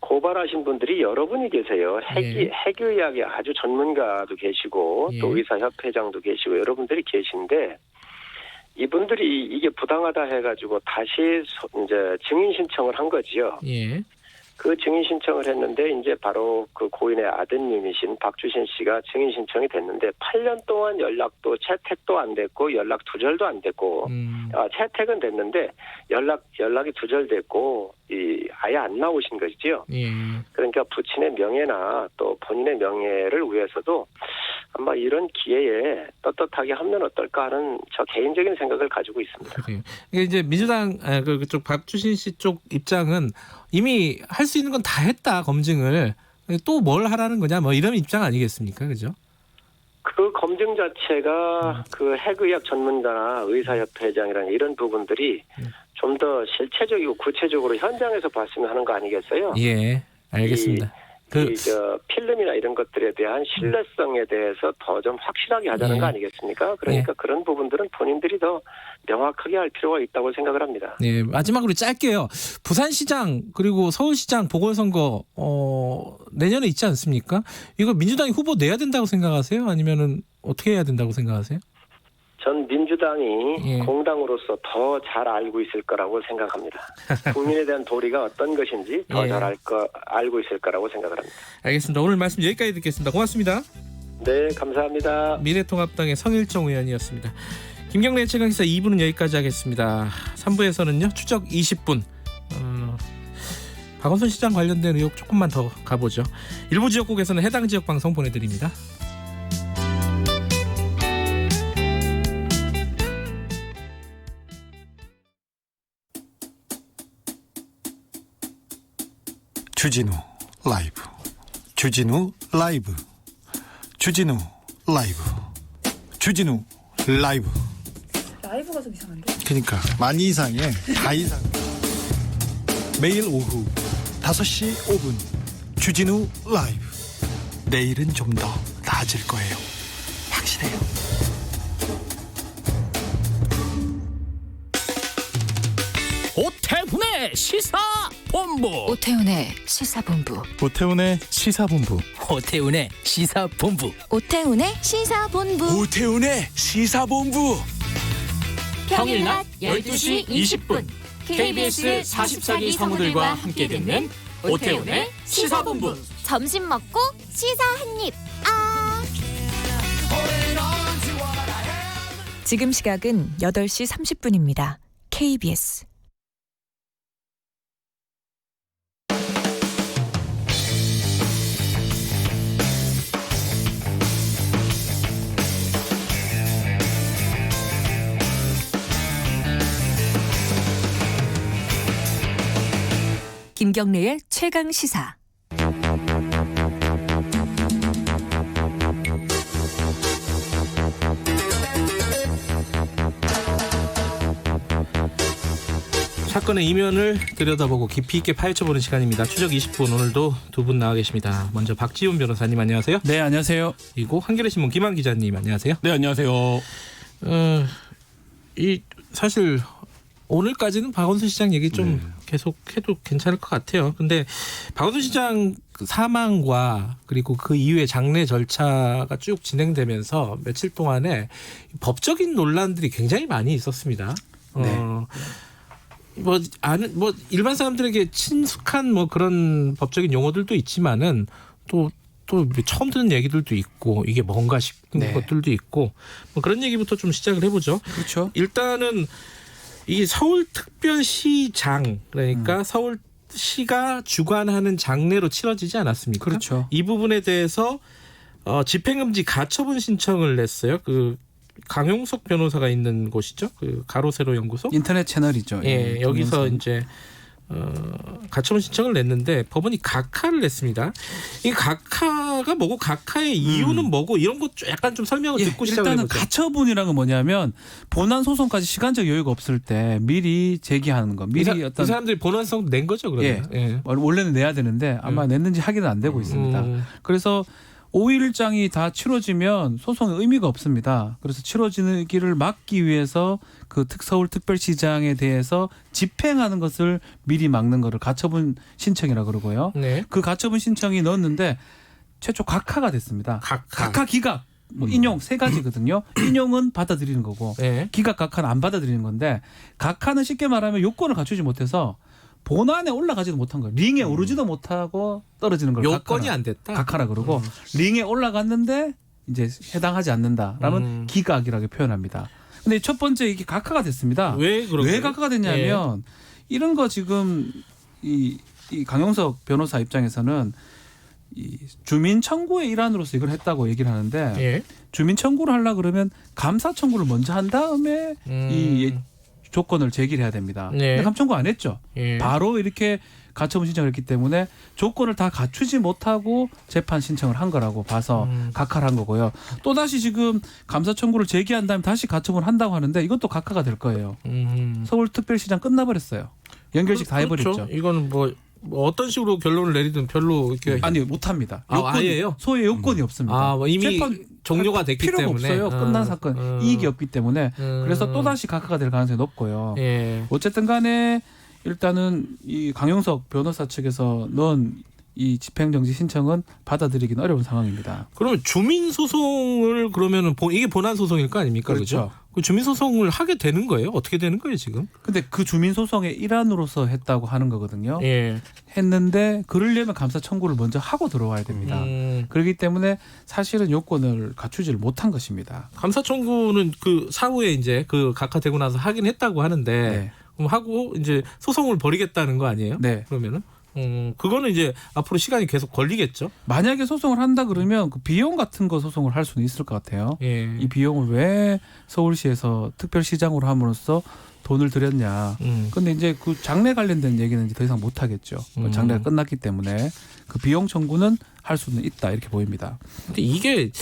고발하신 분들이 여러분이 계세요. 핵의학의 아주 전문가도 계시고 또 의사협회장도 계시고 여러분들이 계신데 이분들이 이게 부당하다 해가지고 다시 이제 증인 신청을 한 거지요. 그 증인 신청을 했는데 이제 바로 그 고인의 아드님이신 박주신 씨가 증인 신청이 됐는데 8년 동안 연락도 채택도 안 됐고 연락 두절도 안 됐고 채택은 됐는데 연락이 두절됐고 아예 안 나오신 것이죠. 그러니까 부친의 명예나 또 본인의 명예를 위해서도 아마 이런 기회에 떳떳하게 하면 어떨까 하는 저 개인적인 생각을 가지고 있습니다. 그래요. 이게 이제 민주당 그쪽 박주신 씨 쪽 입장은 이미 할 수 있는 건 다 했다 검증을 또 뭘 하라는 거냐 뭐 이런 입장 아니겠습니까, 그죠? 그 검증 자체가 그 핵의학 전문가나 의사협회장이라는 이런 부분들이 좀 더 실체적이고 구체적으로 현장에서 봤으면 하는 거 아니겠어요? 알겠습니다. 필름이나 이런 것들에 대한 신뢰성에 대해서 더 좀 확실하게 하자는 거 아니겠습니까? 그러니까 그런 부분들은 본인들이 더 명확하게 할 필요가 있다고 생각을 합니다. 마지막으로 짧게요. 부산시장 그리고 서울시장 보궐선거 내년에 있지 않습니까? 이거 민주당이 후보 내야 된다고 생각하세요? 아니면은 어떻게 해야 된다고 생각하세요? 전 민주당이 공당으로서 더 잘 알고 있을 거라고 생각합니다. 국민에 대한 도리가 어떤 것인지 더 잘 알고 있을 거라고 생각을 합니다. 알겠습니다. 오늘 말씀 여기까지 듣겠습니다. 고맙습니다. 네, 감사합니다. 미래통합당의 성일정 의원이었습니다. 김경래 최강시사 2부는 여기까지 하겠습니다. 3부에서는요. 추적 20분 박원순 시장 관련된 의혹 조금만 더 가보죠. 일부 지역국에서는 해당 지역 방송 보내드립니다. 주진우 라이브 주진우 라이브 주진우 라이브 주진우 라이브. 라이브가 좀 이상한데? 그러니까 많이 이상해. 다 이상해. 매일 오후 5시 5분 주진우 라이브. 내일은 좀 더 나아질 거예요. 확실해요. 오태훈의 시사본부. 오태훈의 시사본부. 오태훈의 시사본부. 오태훈의 시사본부. 오태훈의 시사본부. 오태훈의 시사본부. 평일 낮 12시 20분 KBS 44기 성우들과 함께 듣는 오태훈의 시사본부. 점심 먹고 시사 한입. 지금 시각은 8시 30분입니다. KBS 김경래의 최강 시사. 사건의 이면을 들여다보고 깊이 있게 파헤쳐보는 시간입니다. 추적 20분 오늘도 두 분 나와 계십니다. 먼저 박지훈 변호사님 안녕하세요. 네, 안녕하세요. 그리고 한겨레신문 김한 기자님 안녕하세요. 네, 안녕하세요. 사실 오늘까지는 박원순 시장 얘기 좀 계속해도 괜찮을 것 같아요. 근데 박원순 시장 사망과 그리고 그 이후에 장례 절차가 쭉 진행되면서 며칠 동안에 법적인 논란들이 굉장히 많이 있었습니다. 일반 사람들에게 친숙한 그런 법적인 용어들도 있지만은 또 처음 듣는 얘기들도 있고 이게 뭔가 싶은 것들도 있고 그런 얘기부터 좀 시작을 해보죠. 그렇죠. 일단은 이 서울특별시장 그러니까 서울시가 주관하는 장례로 치러지지 않았습니까? 그렇죠. 이 부분에 대해서 집행금지 가처분 신청을 냈어요. 그 강용석 변호사가 있는 곳이죠. 그 가로세로 연구소 인터넷 채널이죠. 예, 여기서 이제 가처분 신청을 냈는데 법원이 각하를 냈습니다. 이 각하가 뭐고 각하의 이유는 뭐고 이런 것 약간 좀 설명을 듣고 시작을 해보죠. 일단은 가처분이라는 건 뭐냐면 본안 소송까지 시간적 여유가 없을 때 미리 제기하는 거. 미리 이 사람들이 본안성 낸 거죠, 그러면. 예. 원래는 내야 되는데 아마 냈는지 확인은 안 되고 있습니다. 그래서 5일장이 다 치러지면 소송의 의미가 없습니다. 그래서 치러지기를 막기 위해서 그 서울특별시장에 대해서 집행하는 것을 미리 막는 거를 가처분 신청이라고 그러고요. 그 가처분 신청이 넣었는데 최초 각하가 됐습니다. 각하 기각. 인용 세 가지거든요. 인용은 받아들이는 거고 기각 각하는 안 받아들이는 건데 각하는 쉽게 말하면 요건을 갖추지 못해서 본안에 올라가지도 못한 거예요. 링에 오르지도 못하고 떨어지는 걸 요건이 안 됐다. 각하라 그러고 링에 올라갔는데 이제 해당하지 않는다라면 기각이라고 표현합니다. 근데 첫 번째 이게 각하가 됐습니다. 왜 각하가 됐냐면 이런 거 지금 이 강용석 변호사 입장에서는 이 주민 청구의 일환으로서 이걸 했다고 얘기를 하는데 주민 청구를 하려고 그러면 감사 청구를 먼저 한 다음에 이 조건을 제기를 해야 됩니다. 근데 감사 청구 안 했죠. 바로 이렇게 가처분 신청을 했기 때문에 조건을 다 갖추지 못하고 재판 신청을 한 거라고 봐서 각하를 한 거고요. 또다시 지금 감사 청구를 제기한 다음에 다시 가처분을 한다고 하는데 이것도 각하가 될 거예요. 서울특별시장 끝나버렸어요. 연결식 다 해버렸죠. 이거는 뭐 어떤 식으로 결론을 내리든 별로 이렇게 아니 못합니다. 아예요? 소의 요건이 없습니다. 이미 종료가 됐기 필요가 때문에 없어요. 끝난 사건 이익이 없기 때문에 그래서 또 다시 각하가 될 가능성이 높고요. 어쨌든 간에 일단은 이 강용석 변호사 측에서 넣은 이 집행정지 신청은 받아들이기는 어려운 상황입니다. 그러면 주민 소송을 그러면은 이게 본안 소송일 거 아닙니까? 그렇죠. 그 주민 소송을 하게 되는 거예요? 어떻게 되는 거예요 지금? 근데 그 주민 소송의 일환으로서 했다고 하는 거거든요. 예. 했는데 그러려면 감사 청구를 먼저 하고 들어와야 됩니다. 그렇기 때문에 사실은 요건을 갖추지를 못한 것입니다. 감사 청구는 그 사후에 이제 그 각하되고 나서 하긴 했다고 하는데 네. 그럼 하고 이제 소송을 벌이겠다는 거 아니에요? 네. 그러면은 그거는 이제 앞으로 시간이 계속 걸리겠죠. 만약에 소송을 한다 그러면 그 비용 같은 거 소송을 할 수는 있을 것 같아요. 예. 이 비용을 왜 서울시에서 특별시장으로 함으로써 돈을 들였냐. 근데 이제 그 장례 관련된 얘기는 이제 더 이상 못 하겠죠. 장례가 끝났기 때문에 그 비용 청구는 할 수는 있다 이렇게 보입니다. 근데 이게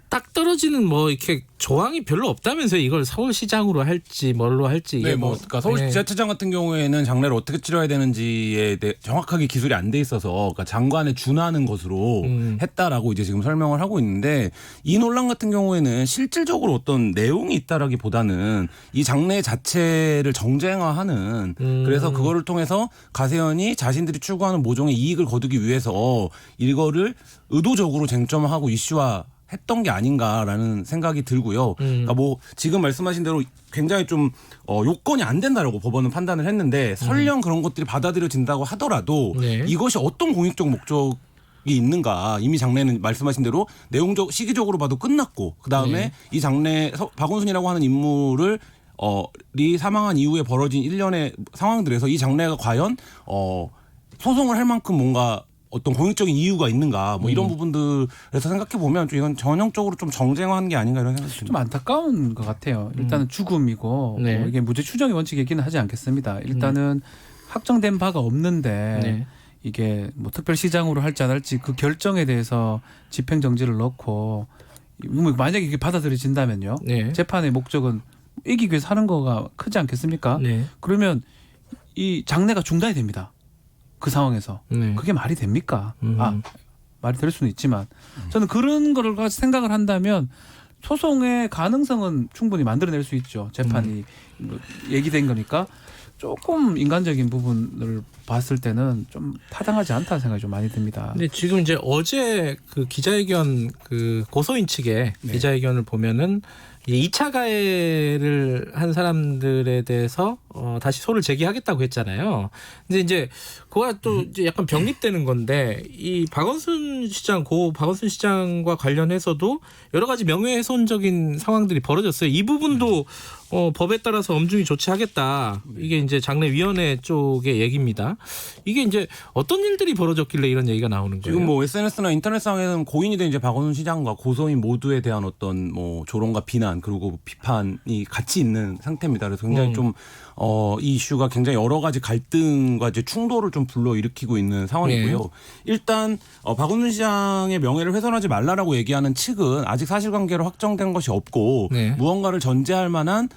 딱 떨어지는 뭐 이렇게 조항이 별로 없다면서요. 이걸 서울시장으로 할지 뭘로 할지 이게 네, 그러니까 서울지자체장 같은 경우에는 장례를 어떻게 치러야 되는지에 대해 정확하게 기술이 안 돼 있어서 그러니까 장관에 준하는 것으로 했다라고 이제 지금 설명을 하고 있는데 이 논란 같은 경우에는 실질적으로 어떤 내용이 있다라기보다는 이 장례 자체를 정쟁화하는 그래서 그거를 통해서 가세현이 자신들이 추구하는 모종의 이익을 거두기 위해서 이거를 의도적으로 쟁점화하고 이슈화 했던 게 아닌가라는 생각이 들고요. 그러니까 뭐 지금 말씀하신 대로 굉장히 좀 요건이 안 된다라고 법원은 판단을 했는데 설령 그런 것들이 받아들여진다고 하더라도 이것이 어떤 공익적 목적이 있는가. 이미 장례는 말씀하신 대로 내용적 시기적으로 봐도 끝났고 그다음에 이 장례 박원순이라고 하는 인물을 이 사망한 이후에 벌어진 일련의 상황들에서 이 장례가 과연 소송을 할 만큼 뭔가 어떤 공익적인 이유가 있는가 뭐 이런 부분들에서 생각해 보면 좀 이건 전형적으로 좀 정쟁화한 게 아닌가 이런 생각이 듭니다. 좀 안타까운 것 같아요. 일단은 죽음이고 네. 뭐 이게 무죄 추정의 원칙이기는 하지 않겠습니다. 일단은 확정된 바가 없는데 이게 뭐 특별시장으로 할지 안 할지 그 결정에 대해서 집행정지를 넣고 만약에 이게 받아들여진다면요. 재판의 목적은 이기기 위해서 하는 거가 크지 않겠습니까? 그러면 이 장례가 중단이 됩니다. 그 상황에서 그게 말이 됩니까? 말이 될 수는 있지만 저는 그런 거를 생각을 한다면 소송의 가능성은 충분히 만들어낼 수 있죠. 재판이 얘기된 거니까 조금 인간적인 부분을 봤을 때는 좀 타당하지 않다는 생각이 좀 많이 듭니다. 근데 지금 이제 어제 그 기자회견 그 고소인 측의 기자회견을 보면은 2차 가해를 한 사람들에 대해서 다시 소를 제기하겠다고 했잖아요. 근데 이제 그거가 또 이제 약간 병립되는 건데 이 박원순 시장과 관련해서도 여러 가지 명예훼손적인 상황들이 벌어졌어요. 이 부분도 법에 따라서 엄중히 조치하겠다. 이게 이제 장례위원회 쪽의 얘기입니다. 이게 이제 어떤 일들이 벌어졌길래 이런 얘기가 나오는 거예요? 지금 뭐 SNS나 인터넷상에는 고인이 된 이제 박원순 시장과 고소인 모두에 대한 어떤 뭐 조롱과 비난 그리고 비판이 같이 있는 상태입니다. 그래서 굉장히 좀 이 이슈가 굉장히 여러 가지 갈등과 이제 충돌을 좀 불러일으키고 있는 상황이고요. 일단 박원순 시장의 명예를 훼손하지 말라라고 얘기하는 측은 아직 사실관계로 확정된 것이 없고 무언가를 전제할 만한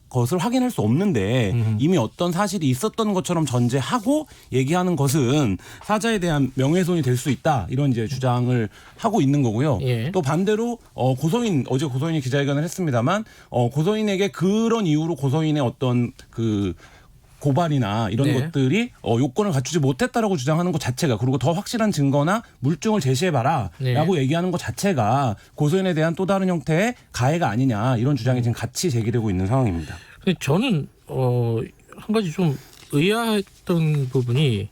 것을 확인할 수 없는데 이미 어떤 사실이 있었던 것처럼 전제하고 얘기하는 것은 사자에 대한 명예훼손이 될 수 있다 이런 이제 주장을 하고 있는 거고요. 또 반대로 어제 고소인이 기자회견을 했습니다만 고소인에게 그런 이유로 고소인의 어떤 그 고발이나 이런 것들이 요건을 갖추지 못했다라고 주장하는 것 자체가 그리고 더 확실한 증거나 물증을 제시해봐라라고 얘기하는 것 자체가 고소인에 대한 또 다른 형태의 가해가 아니냐 이런 주장이 지금 같이 제기되고 있는 상황입니다. 저는 한 가지 좀 의아했던 부분이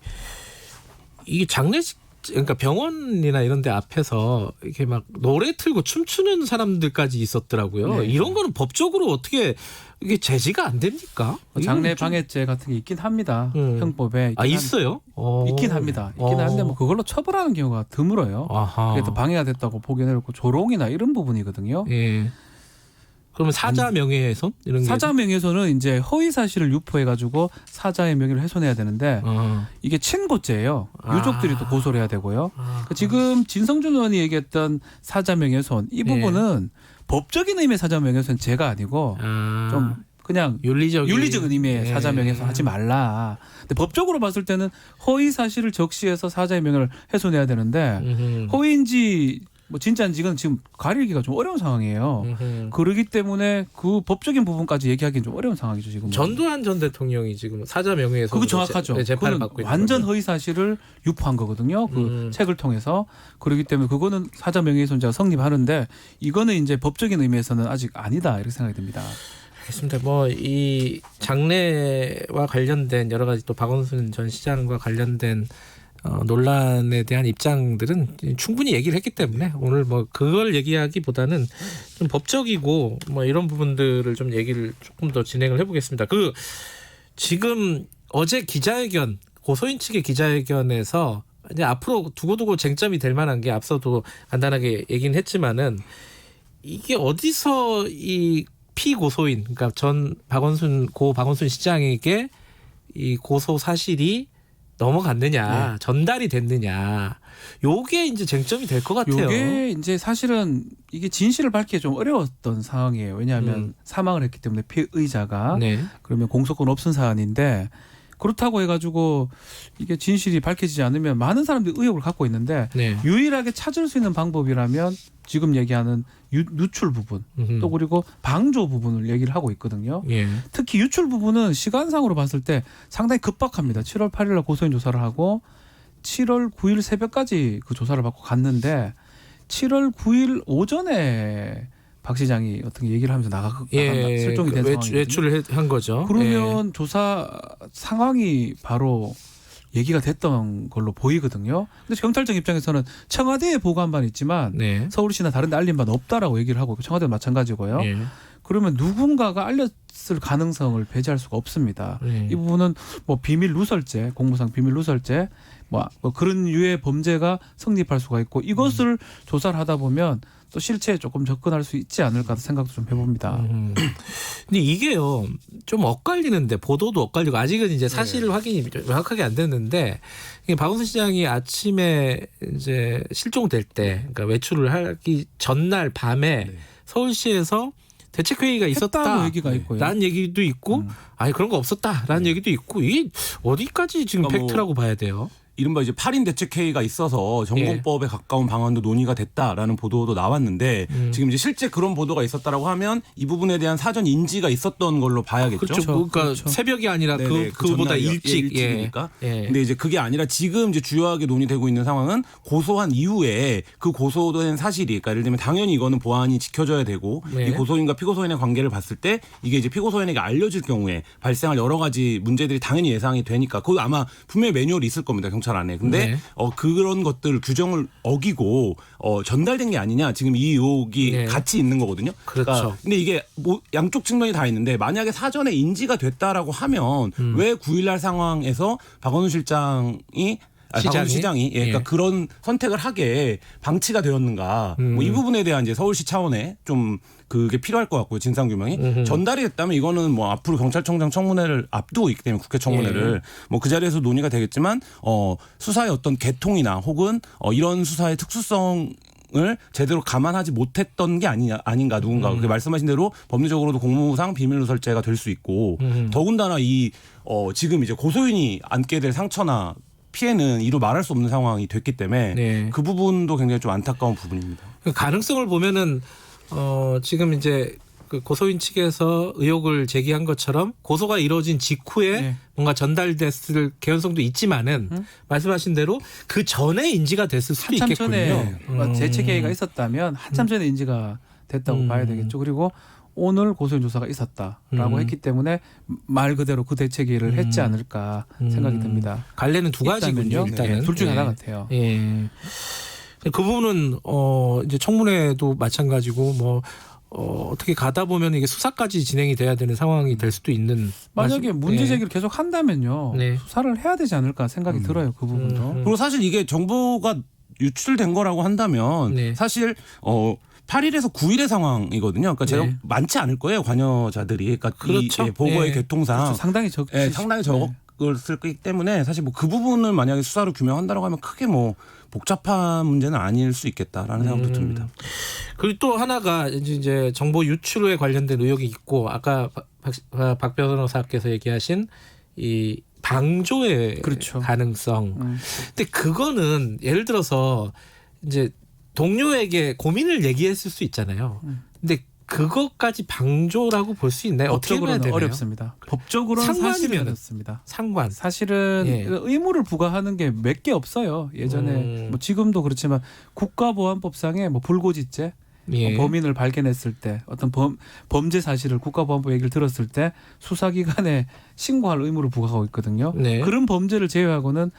이게 장례식 그러니까 병원이나 이런 데 앞에서 이렇게 막 노래 틀고 춤추는 사람들까지 있었더라고요. 이런 거는 법적으로 어떻게 이게 제지가 안 됩니까? 장례 방해죄 같은 게 있긴 합니다. 형법에. 있어요? 있긴 합니다. 있긴 한데 뭐 그걸로 처벌하는 경우가 드물어요. 그래도 방해가 됐다고 보견해놓고 조롱이나 이런 부분이거든요. 그러면 사자 명예훼손 이런 게 사자 명예훼손은 이제 허위 사실을 유포해가지고 사자의 명예를 훼손해야 되는데 이게 친고죄예요. 유족들이 또 고소를 해야 되고요. 지금 진성준 의원이 얘기했던 사자 명예훼손 이 부분은 법적인 의미의 사자 명예훼손 죄가 아니고 좀 그냥 윤리적인 의미의 사자 명예훼손 하지 말라. 근데 법적으로 봤을 때는 허위 사실을 적시해서 사자의 명예를 훼손해야 되는데 허위인지 뭐 진짜인지는 지금 가리기가 좀 어려운 상황이에요. 그러기 때문에 그 법적인 부분까지 얘기하기는 좀 어려운 상황이죠 지금. 전두환 전 대통령이 지금 사자 명예훼손 그거 정확하죠. 재판을 받고 있는 완전 거죠. 허위 사실을 유포한 거거든요. 그 책을 통해서. 그렇기 때문에 그거는 사자 명예훼손죄가 성립하는데 이거는 이제 법적인 의미에서는 아직 아니다 이렇게 생각이 듭니다. 알겠습니다. 뭐 이 장래와 관련된 여러 가지 또 박원순 전 시장과 관련된 논란에 대한 입장들은 충분히 얘기를 했기 때문에 오늘 뭐 그걸 얘기하기보다는 좀 법적이고 뭐 이런 부분들을 좀 얘기를 조금 더 진행을 해보겠습니다. 그 지금 어제 기자회견 고소인 측의 기자회견에서 이제 앞으로 두고두고 쟁점이 될 만한 게 앞서도 간단하게 얘기는 했지만은 이게 어디서 이 피고소인 그러니까 전 박원순 시장에게 이 고소 사실이 넘어갔느냐, 전달이 됐느냐, 요게 이제 쟁점이 될 것 같아요. 요게 이제 사실은 이게 진실을 밝기가 좀 어려웠던 상황이에요. 왜냐하면 사망을 했기 때문에 피의자가 그러면 공소권 없은 사안인데 그렇다고 해가지고 이게 진실이 밝혀지지 않으면 많은 사람들이 의혹을 갖고 있는데 유일하게 찾을 수 있는 방법이라면 지금 얘기하는 유출 부분 또 그리고 방조 부분을 얘기를 하고 있거든요. 특히 유출 부분은 시간상으로 봤을 때 상당히 급박합니다. 7월 8일 날 고소인 조사를 하고 7월 9일 새벽까지 그 조사를 받고 갔는데 7월 9일 오전에 박 시장이 어떤 얘기를 하면서 실종이 된 상황이거든요. 외출을 한 거죠. 그러면 조사 상황이 바로 얘기가 됐던 걸로 보이거든요. 근데 경찰청 입장에서는 청와대에 보고한 바는 있지만 서울시나 다른 데 알린 바는 없다라고 얘기를 하고 청와대는 마찬가지고요. 그러면 누군가가 알렸을 가능성을 배제할 수가 없습니다. 이 부분은 뭐 비밀 누설죄, 공무상 비밀 누설죄 뭐 그런 유의 범죄가 성립할 수가 있고 이것을 조사를 하다 보면 또 실체에 조금 접근할 수 있지 않을까 생각도 좀 해봅니다. 근데 이게요 좀 엇갈리는데 보도도 엇갈리고 아직은 이제 사실 확인이 명확하게 안 됐는데 박원순 시장이 아침에 이제 실종될 때 그러니까 외출을 하기 전날 밤에 서울시에서 대책회의가 있었다 얘기가 있고요. 라는 얘기도 있고 아니 그런 거 없었다라는 얘기도 있고 이게 어디까지 지금 팩트라고 봐야 돼요? 이른바 이제 8인 대책회의가 있어서 전공법에 가까운 방안도 논의가 됐다라는 보도도 나왔는데 지금 이제 실제 그런 보도가 있었다라고 하면 이 부분에 대한 사전 인지가 있었던 걸로 봐야겠죠. 그렇죠. 그러니까 새벽이 아니라 그보다 일찍이니까. 근데 이제 그게 아니라 지금 이제 주요하게 논의되고 있는 상황은 고소한 이후에 그 고소된 사실이 그러니까 예를 들면 당연히 이거는 보안이 지켜져야 되고 이 고소인과 피고소인의 관계를 봤을 때 이게 이제 피고소인에게 알려질 경우에 발생할 여러 가지 문제들이 당연히 예상이 되니까 그거 아마 분명히 매뉴얼이 있을 겁니다. 경찰 안에. 근데 그런 것들 규정을 어기고 전달된 게 아니냐 지금 이 의혹이 같이 있는 거거든요. 그렇죠. 그러니까 근데 이게 뭐 양쪽 측면이 다 있는데 만약에 사전에 인지가 됐다라고 하면 왜 9일날 상황에서 박원순 시장이 그러니까 그런 선택을 하게 방치가 되었는가 뭐 이 부분에 대한 이제 서울시 차원의 좀 그게 필요할 것 같고요. 진상규명이 전달이 됐다면 이거는 뭐 앞으로 경찰청장 청문회를 앞두고 있기 때문에 국회 청문회를 뭐 그 자리에서 논의가 되겠지만 수사의 어떤 개통이나 혹은 이런 수사의 특수성을 제대로 감안하지 못했던 게 아닌가 누군가 그렇게 말씀하신 대로 법리적으로도 공무상 비밀누설죄가 될 수 있고 더군다나 이 지금 이제 고소인이 안게 될 상처나 피해는 이루 말할 수 없는 상황이 됐기 때문에 그 부분도 굉장히 좀 안타까운 부분입니다. 가능성을 보면은 지금 이제 그 고소인 측에서 의혹을 제기한 것처럼 고소가 이루어진 직후에 뭔가 전달됐을 개연성도 있지만은 말씀하신 대로 그 전에 인지가 됐을 수도 한참 있겠군요. 전에 대책회의가 있었다면 한참 전에 인지가 됐다고 봐야 되겠죠. 그리고 오늘 고소인 조사가 있었다라고 했기 때문에 말 그대로 그 대책회의를 했지 않을까 생각이 듭니다. 갈래는 두 가지군요. 일단은 둘 중에 하나 같아요. 그 부분은 이제 청문회도 마찬가지고 뭐 어떻게 가다 보면 이게 수사까지 진행이 돼야 되는 상황이 될 수도 있는. 만약에 문제 제기를 계속 한다면요 수사를 해야 되지 않을까 생각이 들어요. 그 부분도. 그리고 사실 이게 정보가 유출된 거라고 한다면 사실 8일에서 9일의 상황이거든요. 그러니까 제가 많지 않을 거예요 관여자들이. 그러니까 그렇죠. 이 보고의 교통상 그렇죠. 상당히 적었을 거기 때문에 사실 뭐 그 부분을 만약에 수사로 규명한다라고 하면 크게 뭐 복잡한 문제는 아닐 수 있겠다라는 생각도 듭니다. 그리고 또 하나가 이제 정보 유출에 관련된 의혹이 있고 아까 박 변호사께서 얘기하신 이 방조의 가능성. 근데 그거는 예를 들어서 이제 동료에게 고민을 얘기했을 수 있잖아요. 근데 그것까지 방조라고 볼 수 있나요? 어떻게 봐야 되나요? 어렵습니다. 법적으로는 사실은 어렵습니다. 상관. 사실은 의무를 부과하는 게 몇 개 없어요. 예전에 뭐 지금도 그렇지만 국가보안법상에 뭐 불고지죄 범인을 발견했을 때 어떤 범죄 사실을 국가보안법 얘기를 들었을 때 수사기관에 신고할 의무를 부과하고 있거든요. 그런 범죄를 제외하고는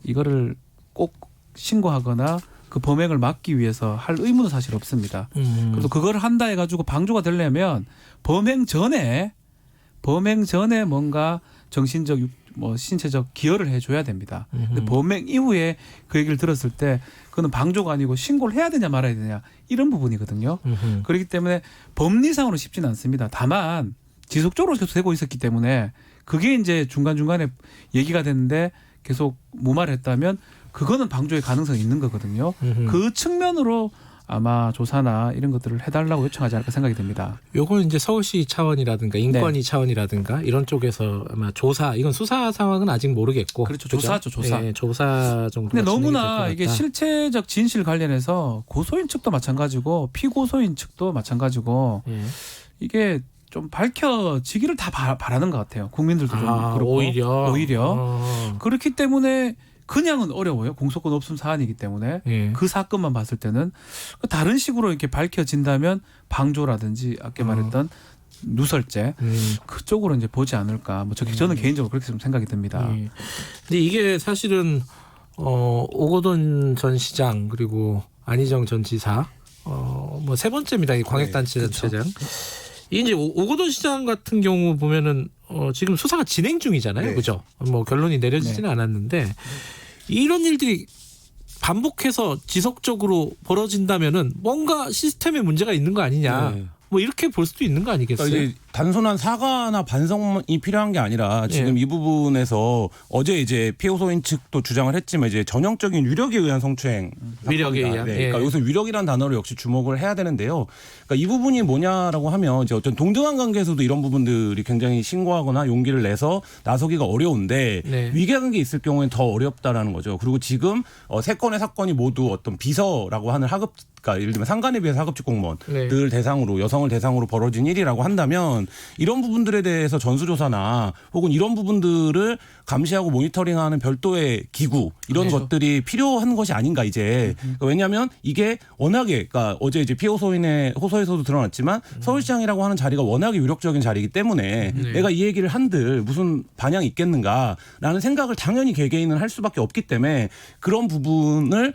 이거를 꼭 신고하거나 그 범행을 막기 위해서 할 의무는 사실 없습니다. 그래도 그걸 한다 해가지고 방조가 되려면 범행 전에 뭔가 정신적, 뭐 신체적 기여를 해줘야 됩니다. 근데 범행 이후에 그 얘기를 들었을 때 그거는 방조가 아니고 신고를 해야 되냐 말아야 되냐 이런 부분이거든요. 그렇기 때문에 법리상으로 쉽지는 않습니다. 다만 지속적으로 계속 되고 있었기 때문에 그게 이제 중간중간에 얘기가 됐는데 계속 무마를 했다면 그거는 방조의 가능성이 있는 거거든요. 그 측면으로 아마 조사나 이런 것들을 해달라고 요청하지 않을까 생각이 듭니다. 요건 이제 서울시 차원이라든가 인권위 차원이라든가 이런 쪽에서 아마 조사, 이건 수사 상황은 아직 모르겠고. 그렇죠. 조사죠. 조사. 네, 조사 정도. 근데 너무나 이게 실체적 진실 관련해서 고소인 측도 마찬가지고 피고소인 측도 마찬가지고 이게 좀 밝혀지기를 다 바라는 것 같아요. 국민들도 좀 그렇고 오히려 그렇기 때문에 그냥은 어려워요. 공소권 없음 사안이기 때문에 그 사건만 봤을 때는 다른 식으로 이렇게 밝혀진다면 방조라든지 아까 말했던 누설죄 그쪽으로 이제 보지 않을까. 뭐 저는 개인적으로 그렇게 좀 생각이 듭니다. 근데 이게 사실은 오거돈 전 시장 그리고 안희정 전 지사 뭐 세 번째입니다. 이 광역단체장. 이제 오거돈 시장 같은 경우 보면은 지금 수사가 진행 중이잖아요, 그죠? 뭐 결론이 내려지지는 않았는데 이런 일들이 반복해서 지속적으로 벌어진다면은 뭔가 시스템에 문제가 있는 거 아니냐? 뭐 이렇게 볼 수도 있는 거 아니겠어요? 그러니까 이제 단순한 사과나 반성이 필요한 게 아니라 지금 이 부분에서 어제 이제 피고소인 측도 주장을 했지만 이제 전형적인 위력에 의한 성추행 위력에 의한. 그러니까 여기서 위력이라는 단어를 역시 주목을 해야 되는데요. 그러니까 이 부분이 뭐냐라고 하면 이제 어떤 동등한 관계에서도 이런 부분들이 굉장히 신고하거나 용기를 내서 나서기가 어려운데 위계관계 있을 경우에는 더 어렵다라는 거죠. 그리고 지금 세 건의 사건이 모두 어떤 비서라고 하는 하급 그러니까 예를 들면 상관에 비해서 하급직 공무원들 대상으로 여성을 대상으로 벌어진 일이라고 한다면 이런 부분들에 대해서 전수조사나 혹은 이런 부분들을 감시하고 모니터링하는 별도의 기구 이런 것들이 필요한 것이 아닌가 이제. 그러니까 왜냐하면 이게 워낙에 그러니까 어제 이제 피고소인의 호소에서도 드러났지만 서울시장이라고 하는 자리가 워낙에 유력적인 자리이기 때문에 내가 이 얘기를 한들 무슨 반향이 있겠는가라는 생각을 당연히 개개인은 할 수밖에 없기 때문에 그런 부분을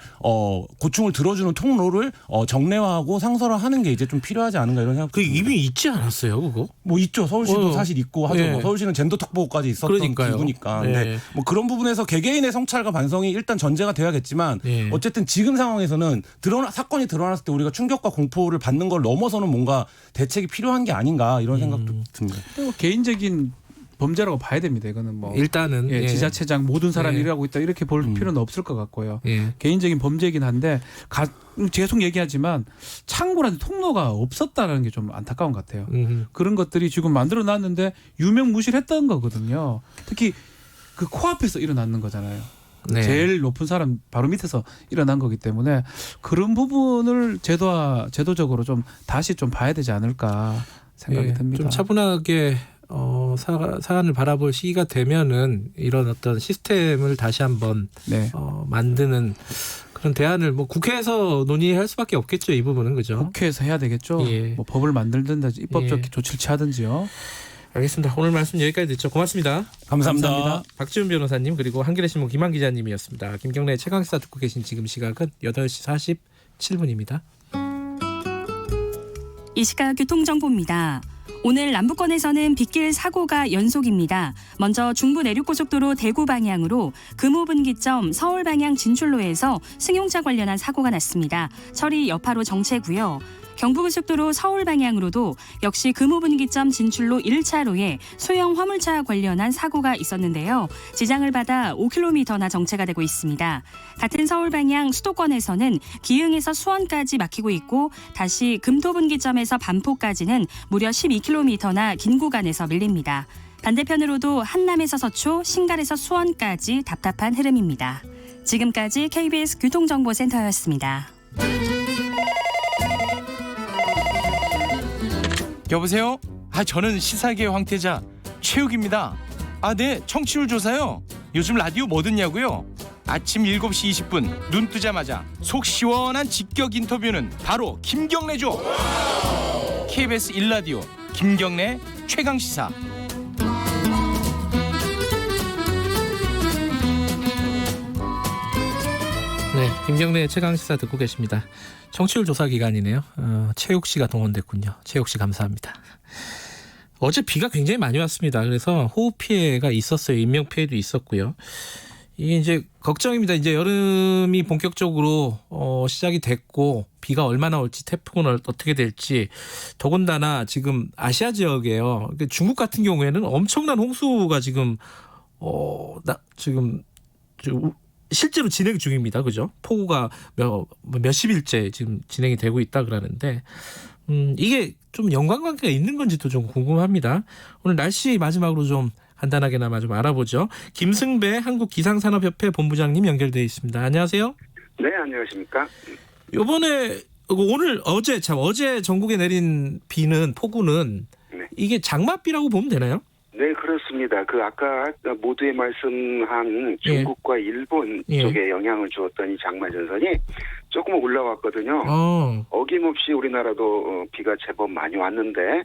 고충을 들어주는 통로를 정례화하고 상설화하는 게 이제 좀 필요하지 않은가 이런 생각. 그 이미 있지 않았어요, 그거? 뭐 있죠. 서울시도 사실 있고 하죠. 뭐 서울시는 젠더 특보까지 있었던 기구니까. 근데 뭐 그런 부분에서 개개인의 성찰과 반성이 일단 전제가 돼야겠지만 어쨌든 지금 상황에서는 사건이 드러났을 때 우리가 충격과 공포를 받는 걸 넘어서는 뭔가 대책이 필요한 게 아닌가 이런 생각도 듭니다. 개인적인 범죄라고 봐야 됩니다. 이거는 뭐 일단은 지자체장 모든 사람이 일하고 있다 이렇게 볼 필요는 없을 것 같고요. 개인적인 범죄이긴 한데 계속 얘기하지만 창구라는 통로가 없었다는 게 좀 안타까운 것 같아요. 그런 것들이 지금 만들어놨는데 유명무실했던 거거든요. 특히 그 코앞에서 일어나는 거잖아요. 제일 높은 사람 바로 밑에서 일어난 거기 때문에 그런 부분을 제도적으로 좀 다시 좀 봐야 되지 않을까 생각이 듭니다. 좀 차분하게 사안을 바라볼 시기가 되면은 이런 어떤 시스템을 다시 한번 만드는 그런 대안을 뭐 국회에서 논의할 수밖에 없겠죠. 이 부분은 그죠? 국회에서 해야 되겠죠. 뭐 법을 만들든지 입법적 조치를 취하든지요. 알겠습니다. 오늘 말씀 여기까지 듣죠. 고맙습니다. 감사합니다. 박지훈 변호사님 그리고 한겨레신문 김한 기자님이었습니다. 김경래 최강시사 듣고 계신 지금 시각은 8시 47분입니다. 이 시각 교통정보입니다. 오늘 남부권에서는 빗길 사고가 연속입니다. 먼저 중부 내륙고속도로 대구 방향으로 금호분기점 서울 방향 진출로에서 승용차 관련한 사고가 났습니다. 처리 여파로 정체고요. 경부고속도로 서울 방향으로도 역시 금호분기점 진출로 1차로에 소형 화물차 관련한 사고가 있었는데요. 지장을 받아 5km나 정체가 되고 있습니다. 같은 서울 방향 수도권에서는 기흥에서 수원까지 막히고 있고 다시 금토분기점에서 반포까지는 무려 12km나 긴 구간에서 밀립니다. 반대편으로도 한남에서 서초, 신갈에서 수원까지 답답한 흐름입니다. 지금까지 KBS 교통정보센터였습니다. 여보세요? 저는 시사계 황태자 최욱입니다. 네, 청취율 조사요. 요즘 라디오 뭐 듣냐고요? 아침 7시 20분 눈 뜨자마자 속 시원한 직격 인터뷰는 바로 김경래죠. KBS 1라디오 김경래 최강시사. 네, 김경래 최강시사 듣고 계십니다. 청취율 조사 기간이네요. 최욱 씨가 동원됐군요. 최욱 씨 감사합니다. 어제 비가 굉장히 많이 왔습니다. 그래서 호우 피해가 있었어요. 인명 피해도 있었고요. 이게 이제 걱정입니다. 이제 여름이 본격적으로 시작이 됐고 비가 얼마나 올지, 태풍은 어떻게 될지. 더군다나 지금 아시아 지역에요. 중국 같은 경우에는 엄청난 홍수가 지금 실제로 진행 중입니다. 그죠? 폭우가 몇십일째 지금 진행이 되고 있다 그러는데 이게 좀 연관관계가 있는 건지도 좀 궁금합니다. 오늘 날씨 마지막으로 좀 간단하게나마 좀 알아보죠. 김승배 한국기상산업협회 본부장님 연결되어 있습니다. 안녕하세요. 네, 안녕하십니까. 이번에 어제 전국에 내린 비는 폭우는 이게 장맛비라고 보면 되나요? 네, 그렇습니다. 아까 모두에 말씀한 중국과 일본 쪽에 영향을 주었던 이 장마전선이 조금 올라왔거든요. 어김없이 우리나라도 비가 제법 많이 왔는데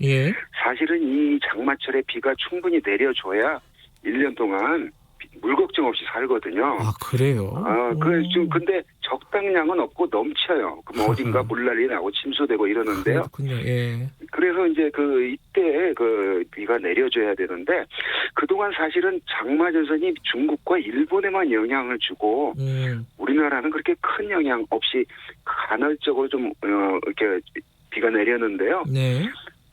사실은 이 장마철에 비가 충분히 내려줘야 1년 동안 물 걱정 없이 살거든요. 그래요? 근데 적당량은 없고 넘쳐요. 그럼 어딘가 물난리 나고 침수되고 이러는데요. 그렇군요. 예. 그래서 이제 이때 비가 내려줘야 되는데 그동안 사실은 장마전선이 중국과 일본에만 영향을 주고 우리나라는 그렇게 큰 영향 없이 간헐적으로 좀 이렇게 비가 내렸는데요. 네.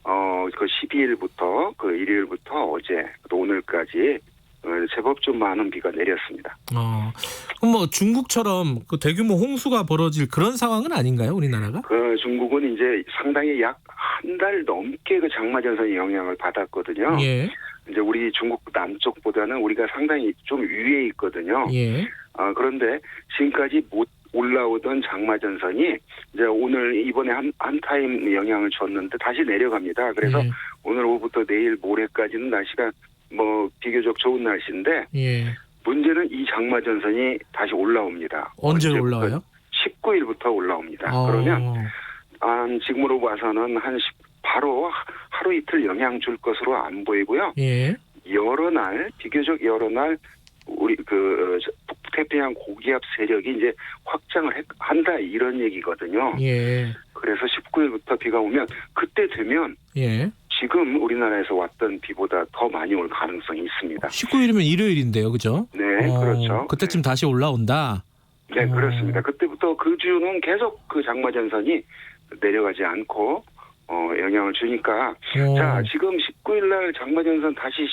12일부터 일요일부터 어제 또 오늘까지 제법 좀 많은 비가 내렸습니다. 그럼 중국처럼 대규모 홍수가 벌어질 그런 상황은 아닌가요, 우리나라가? 중국은 이제 상당히 약 한 달 넘게 장마전선의 영향을 받았거든요. 예. 이제 우리 중국 남쪽보다는 우리가 상당히 좀 위에 있거든요. 예. 그런데 지금까지 못 올라오던 장마전선이 이제 오늘 이번에 한 타임 영향을 줬는데 다시 내려갑니다. 그래서 오늘 오후부터 내일 모레까지는 날씨가 비교적 좋은 날씨인데 문제는 이 장마전선이 다시 올라옵니다. 언제 올라와요? 19일부터 올라옵니다. 그러면 지금으로 봐서는 바로 하루 이틀 영향 줄 것으로 안 보이고요. 비교적 여러 날 우리 북태평양 고기압 세력이 이제 확장을 한다 이런 얘기거든요. 그래서 19일부터 비가 오면 그때 되면 지금 우리나라에서 왔던 비보다 더 많이 올 가능성이 있습니다. 19일이면 일요일인데요, 그죠? 네, 그렇죠. 그때쯤 다시 올라온다. 네, 그렇습니다. 그때부터 그 주는 계속 장마전선이 내려가지 않고 영향을 주니까 자, 지금 19일 날 장마전선 다시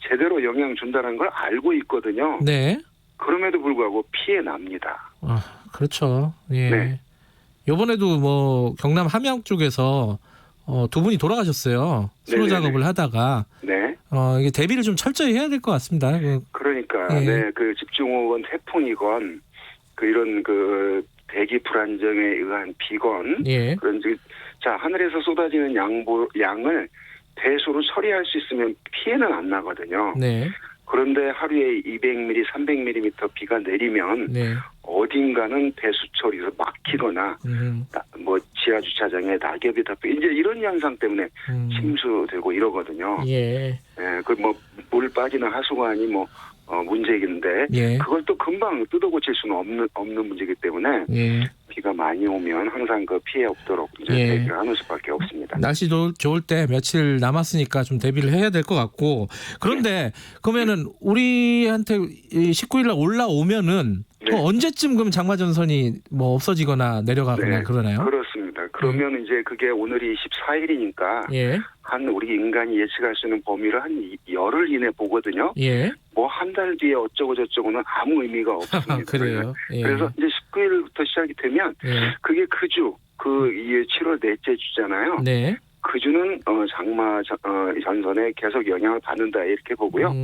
제대로 영향 준다는 걸 알고 있거든요. 네. 그럼에도 불구하고 피해 납니다. 그렇죠. 예. 네. 이번에도 경남 함양 쪽에서 두 분이 돌아가셨어요. 수로 작업을 하다가. 네. 이게 대비를 좀 철저히 해야 될 것 같습니다. 그러니까 집중호우건 태풍이건 이런 대기 불안정에 의한 비건 그런지 하늘에서 쏟아지는 양을 배수로 처리할 수 있으면 피해는 안 나거든요. 네. 그런데 하루에 200mm, 300mm 비가 내리면 어딘가는 배수 처리에서 막히거나 지하 주차장에 낙엽이 덮여 이제 이런 현상 때문에 침수되고 이러거든요. 물 빠지는 하수관이 문제인데 그걸 또 금방 뜯어 고칠 수는 없는 문제이기 때문에 비가 많이 오면 항상 피해 없도록 이제 대비를 하는 수밖에 없습니다. 날씨 좋을 때 며칠 남았으니까 좀 대비를 해야 될 것 같고 그런데 그러면은 우리한테 19일 날 올라오면은 또 언제쯤 그럼 장마전선이 없어지거나 내려가거나 그러나요? 그렇습니다. 그러면 이제 그게 오늘이 14일이니까 한 우리 인간이 예측할 수 있는 범위를 한 열흘 이내 보거든요. 한 달 뒤에 어쩌고 저쩌고는 아무 의미가 없습니다. 그래요. 그래서 이제 19일부터 시작이 되면 그게 그 주, 7월 넷째 주잖아요. 네. 그 주는 장마 전선에 계속 영향을 받는다 이렇게 보고요.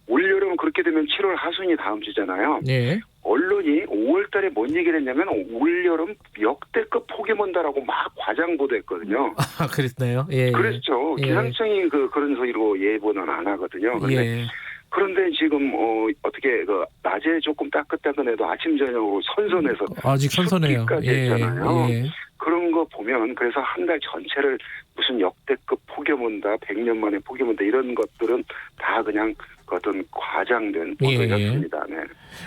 올여름 그렇게 되면 7월 하순이 다음 주잖아요. 언론이 5월달에 뭔 얘기를 했냐면 올여름 역대급 폭염온다라고 막 과장 보도했거든요. 아, 그랬나요? 예. 그렇죠. 예. 기상청이 그런 소리로 예보는 안 하거든요. 예. 그런데 지금 어떻게 낮에 조금 따끈따끈해도 아침 저녁으로 선선해서 아직 선선해요. 습기까지 했잖아요. 그런 거 보면 그래서 한 달 전체를 무슨 역대급 폭염 온다, 100년 만에 폭염 온다 이런 것들은 다 그냥 어떤 과장된 보도였습니다. 네.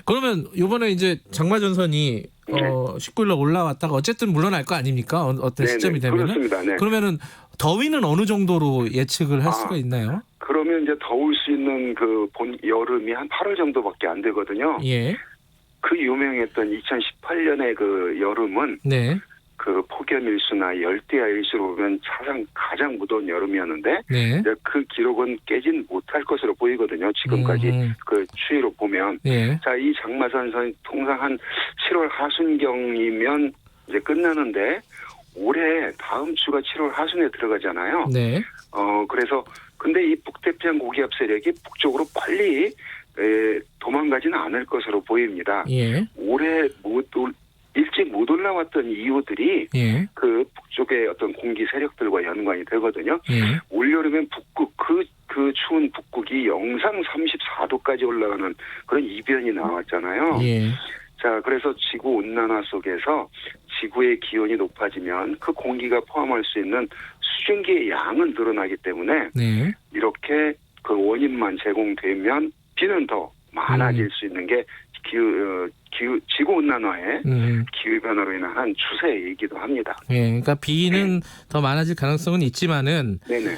그러면 이번에 이제 장마전선이 19일날 올라왔다가 어쨌든 물러날 거 아닙니까? 어떤 시점이 되면은? 그렇습니다. 네. 그러면은 더위는 어느 정도로 예측을 할 수가 있나요? 그러면 이제 더울 수 있는 그 본 여름이 한 8월 정도밖에 안 되거든요. 예. 그 유명했던 2018년의 그 여름은 네. 그 폭염일수나 열대야 일수로 보면 가장 무더운 여름이었는데 네. 이제 그 기록은 깨진 못할 것으로 보이거든요. 지금까지 그 추이로 보면. 네. 자, 이 장마전선이 통상 한 7월 하순경이면 이제 끝나는데 올해 다음 주가 7월 하순에 들어가잖아요. 네. 그래서 근데 이 북태평양 고기압 세력이 북쪽으로 빨리 도망가지는 않을 것으로 보입니다. 예. 올해 일찍 못 올라왔던 이유들이 예. 그 북쪽의 어떤 공기 세력들과 연관이 되거든요. 예. 올여름엔 북극 그 추운 북극이 영상 34도까지 올라가는 그런 이변이 나왔잖아요. 예. 자, 그래서 지구 온난화 속에서 지구의 기온이 높아지면 그 공기가 포함할 수 있는 수증기의 양은 늘어나기 때문에 네. 이렇게 그 원인만 제공되면 비는 더 많아질 수 있는 게 지구 온난화의 기후 변화로 인한 한 추세이기도 합니다. 예, 그러니까 비는 더 많아질 가능성은 있지만은 네네.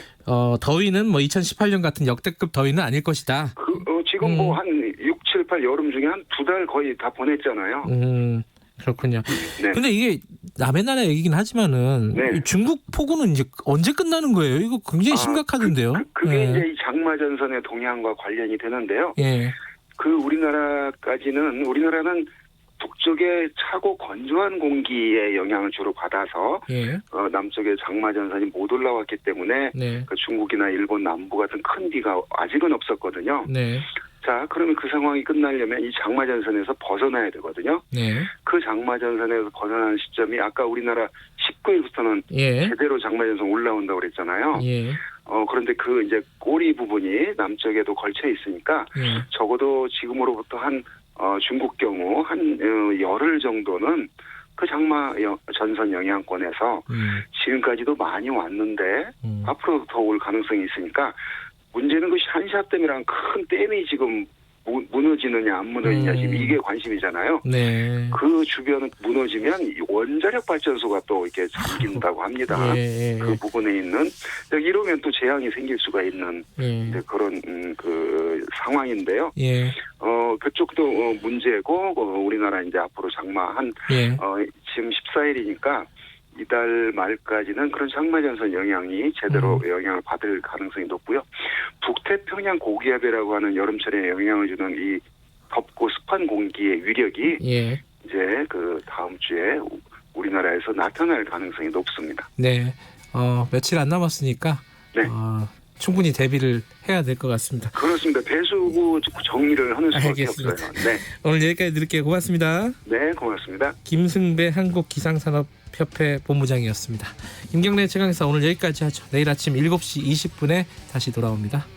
더위는 뭐 2018년 같은 역대급 더위는 아닐 것이다. 지금 뭐 한 6, 7, 8 여름 중에 한 2달 거의 다 보냈잖아요. 그렇군요. 네. 근데 이게 남의 나라 얘기긴 하지만은 네. 중국 폭우는 이제 언제 끝나는 거예요? 이거 굉장히 심각하던데요. 그게 이제 이 장마전선의 동향과 관련이 되는데요. 예. 우리나라는 북쪽에 차고 건조한 공기의 영향을 주로 받아서 예. 남쪽에 장마전선이 못 올라왔기 때문에 네. 그 중국이나 일본 남부 같은 큰 비가 아직은 없었거든요. 네. 자, 그러면 그 상황이 끝나려면 이 장마전선에서 벗어나야 되거든요. 네. 그 장마전선에서 벗어나는 시점이 아까 우리나라 19일부터는 예. 제대로 장마전선 올라온다고 그랬잖아요. 예. 그런데 그 이제 꼬리 부분이 남쪽에도 걸쳐 있으니까 예. 적어도 지금으로부터 한 중국 경우 한 열흘 정도는 그 장마 전선 영향권에서 지금까지도 많이 왔는데 앞으로도 더 올 가능성이 있으니까 문제는 그 샨샤댐이라는 큰 댐이 지금 무너지느냐 안 무너지냐 지금 이게 관심이잖아요. 네. 그 주변 무너지면 원자력 발전소가 또 이렇게 잠긴다고 합니다. 예. 그 부분에 있는 이러면 또 재앙이 생길 수가 있는 이제 그런 그 상황인데요. 예. 그쪽도 문제고 우리나라 이제 앞으로 장마 지금 14일이니까 이달 말까지는 그런 장마전선 영향이 제대로 영향을 받을 가능성이 높고요. 북태평양 고기압이라고 하는 여름철에 영향을 주는 이 덥고 습한 공기의 위력이 이제 그 다음 주에 우리나라에서 나타날 가능성이 높습니다. 네. 며칠 안 남았으니까 충분히 대비를 해야 될 것 같습니다. 그렇습니다. 배수구 정리를 하는 수밖에 없어요. 네. 오늘 여기까지 드릴게요. 고맙습니다. 네, 고맙습니다. 김승배 한국기상산업협회 본부장이었습니다. 김경래 최강시사 오늘 여기까지 하죠. 내일 아침 7시 20분에 다시 돌아옵니다.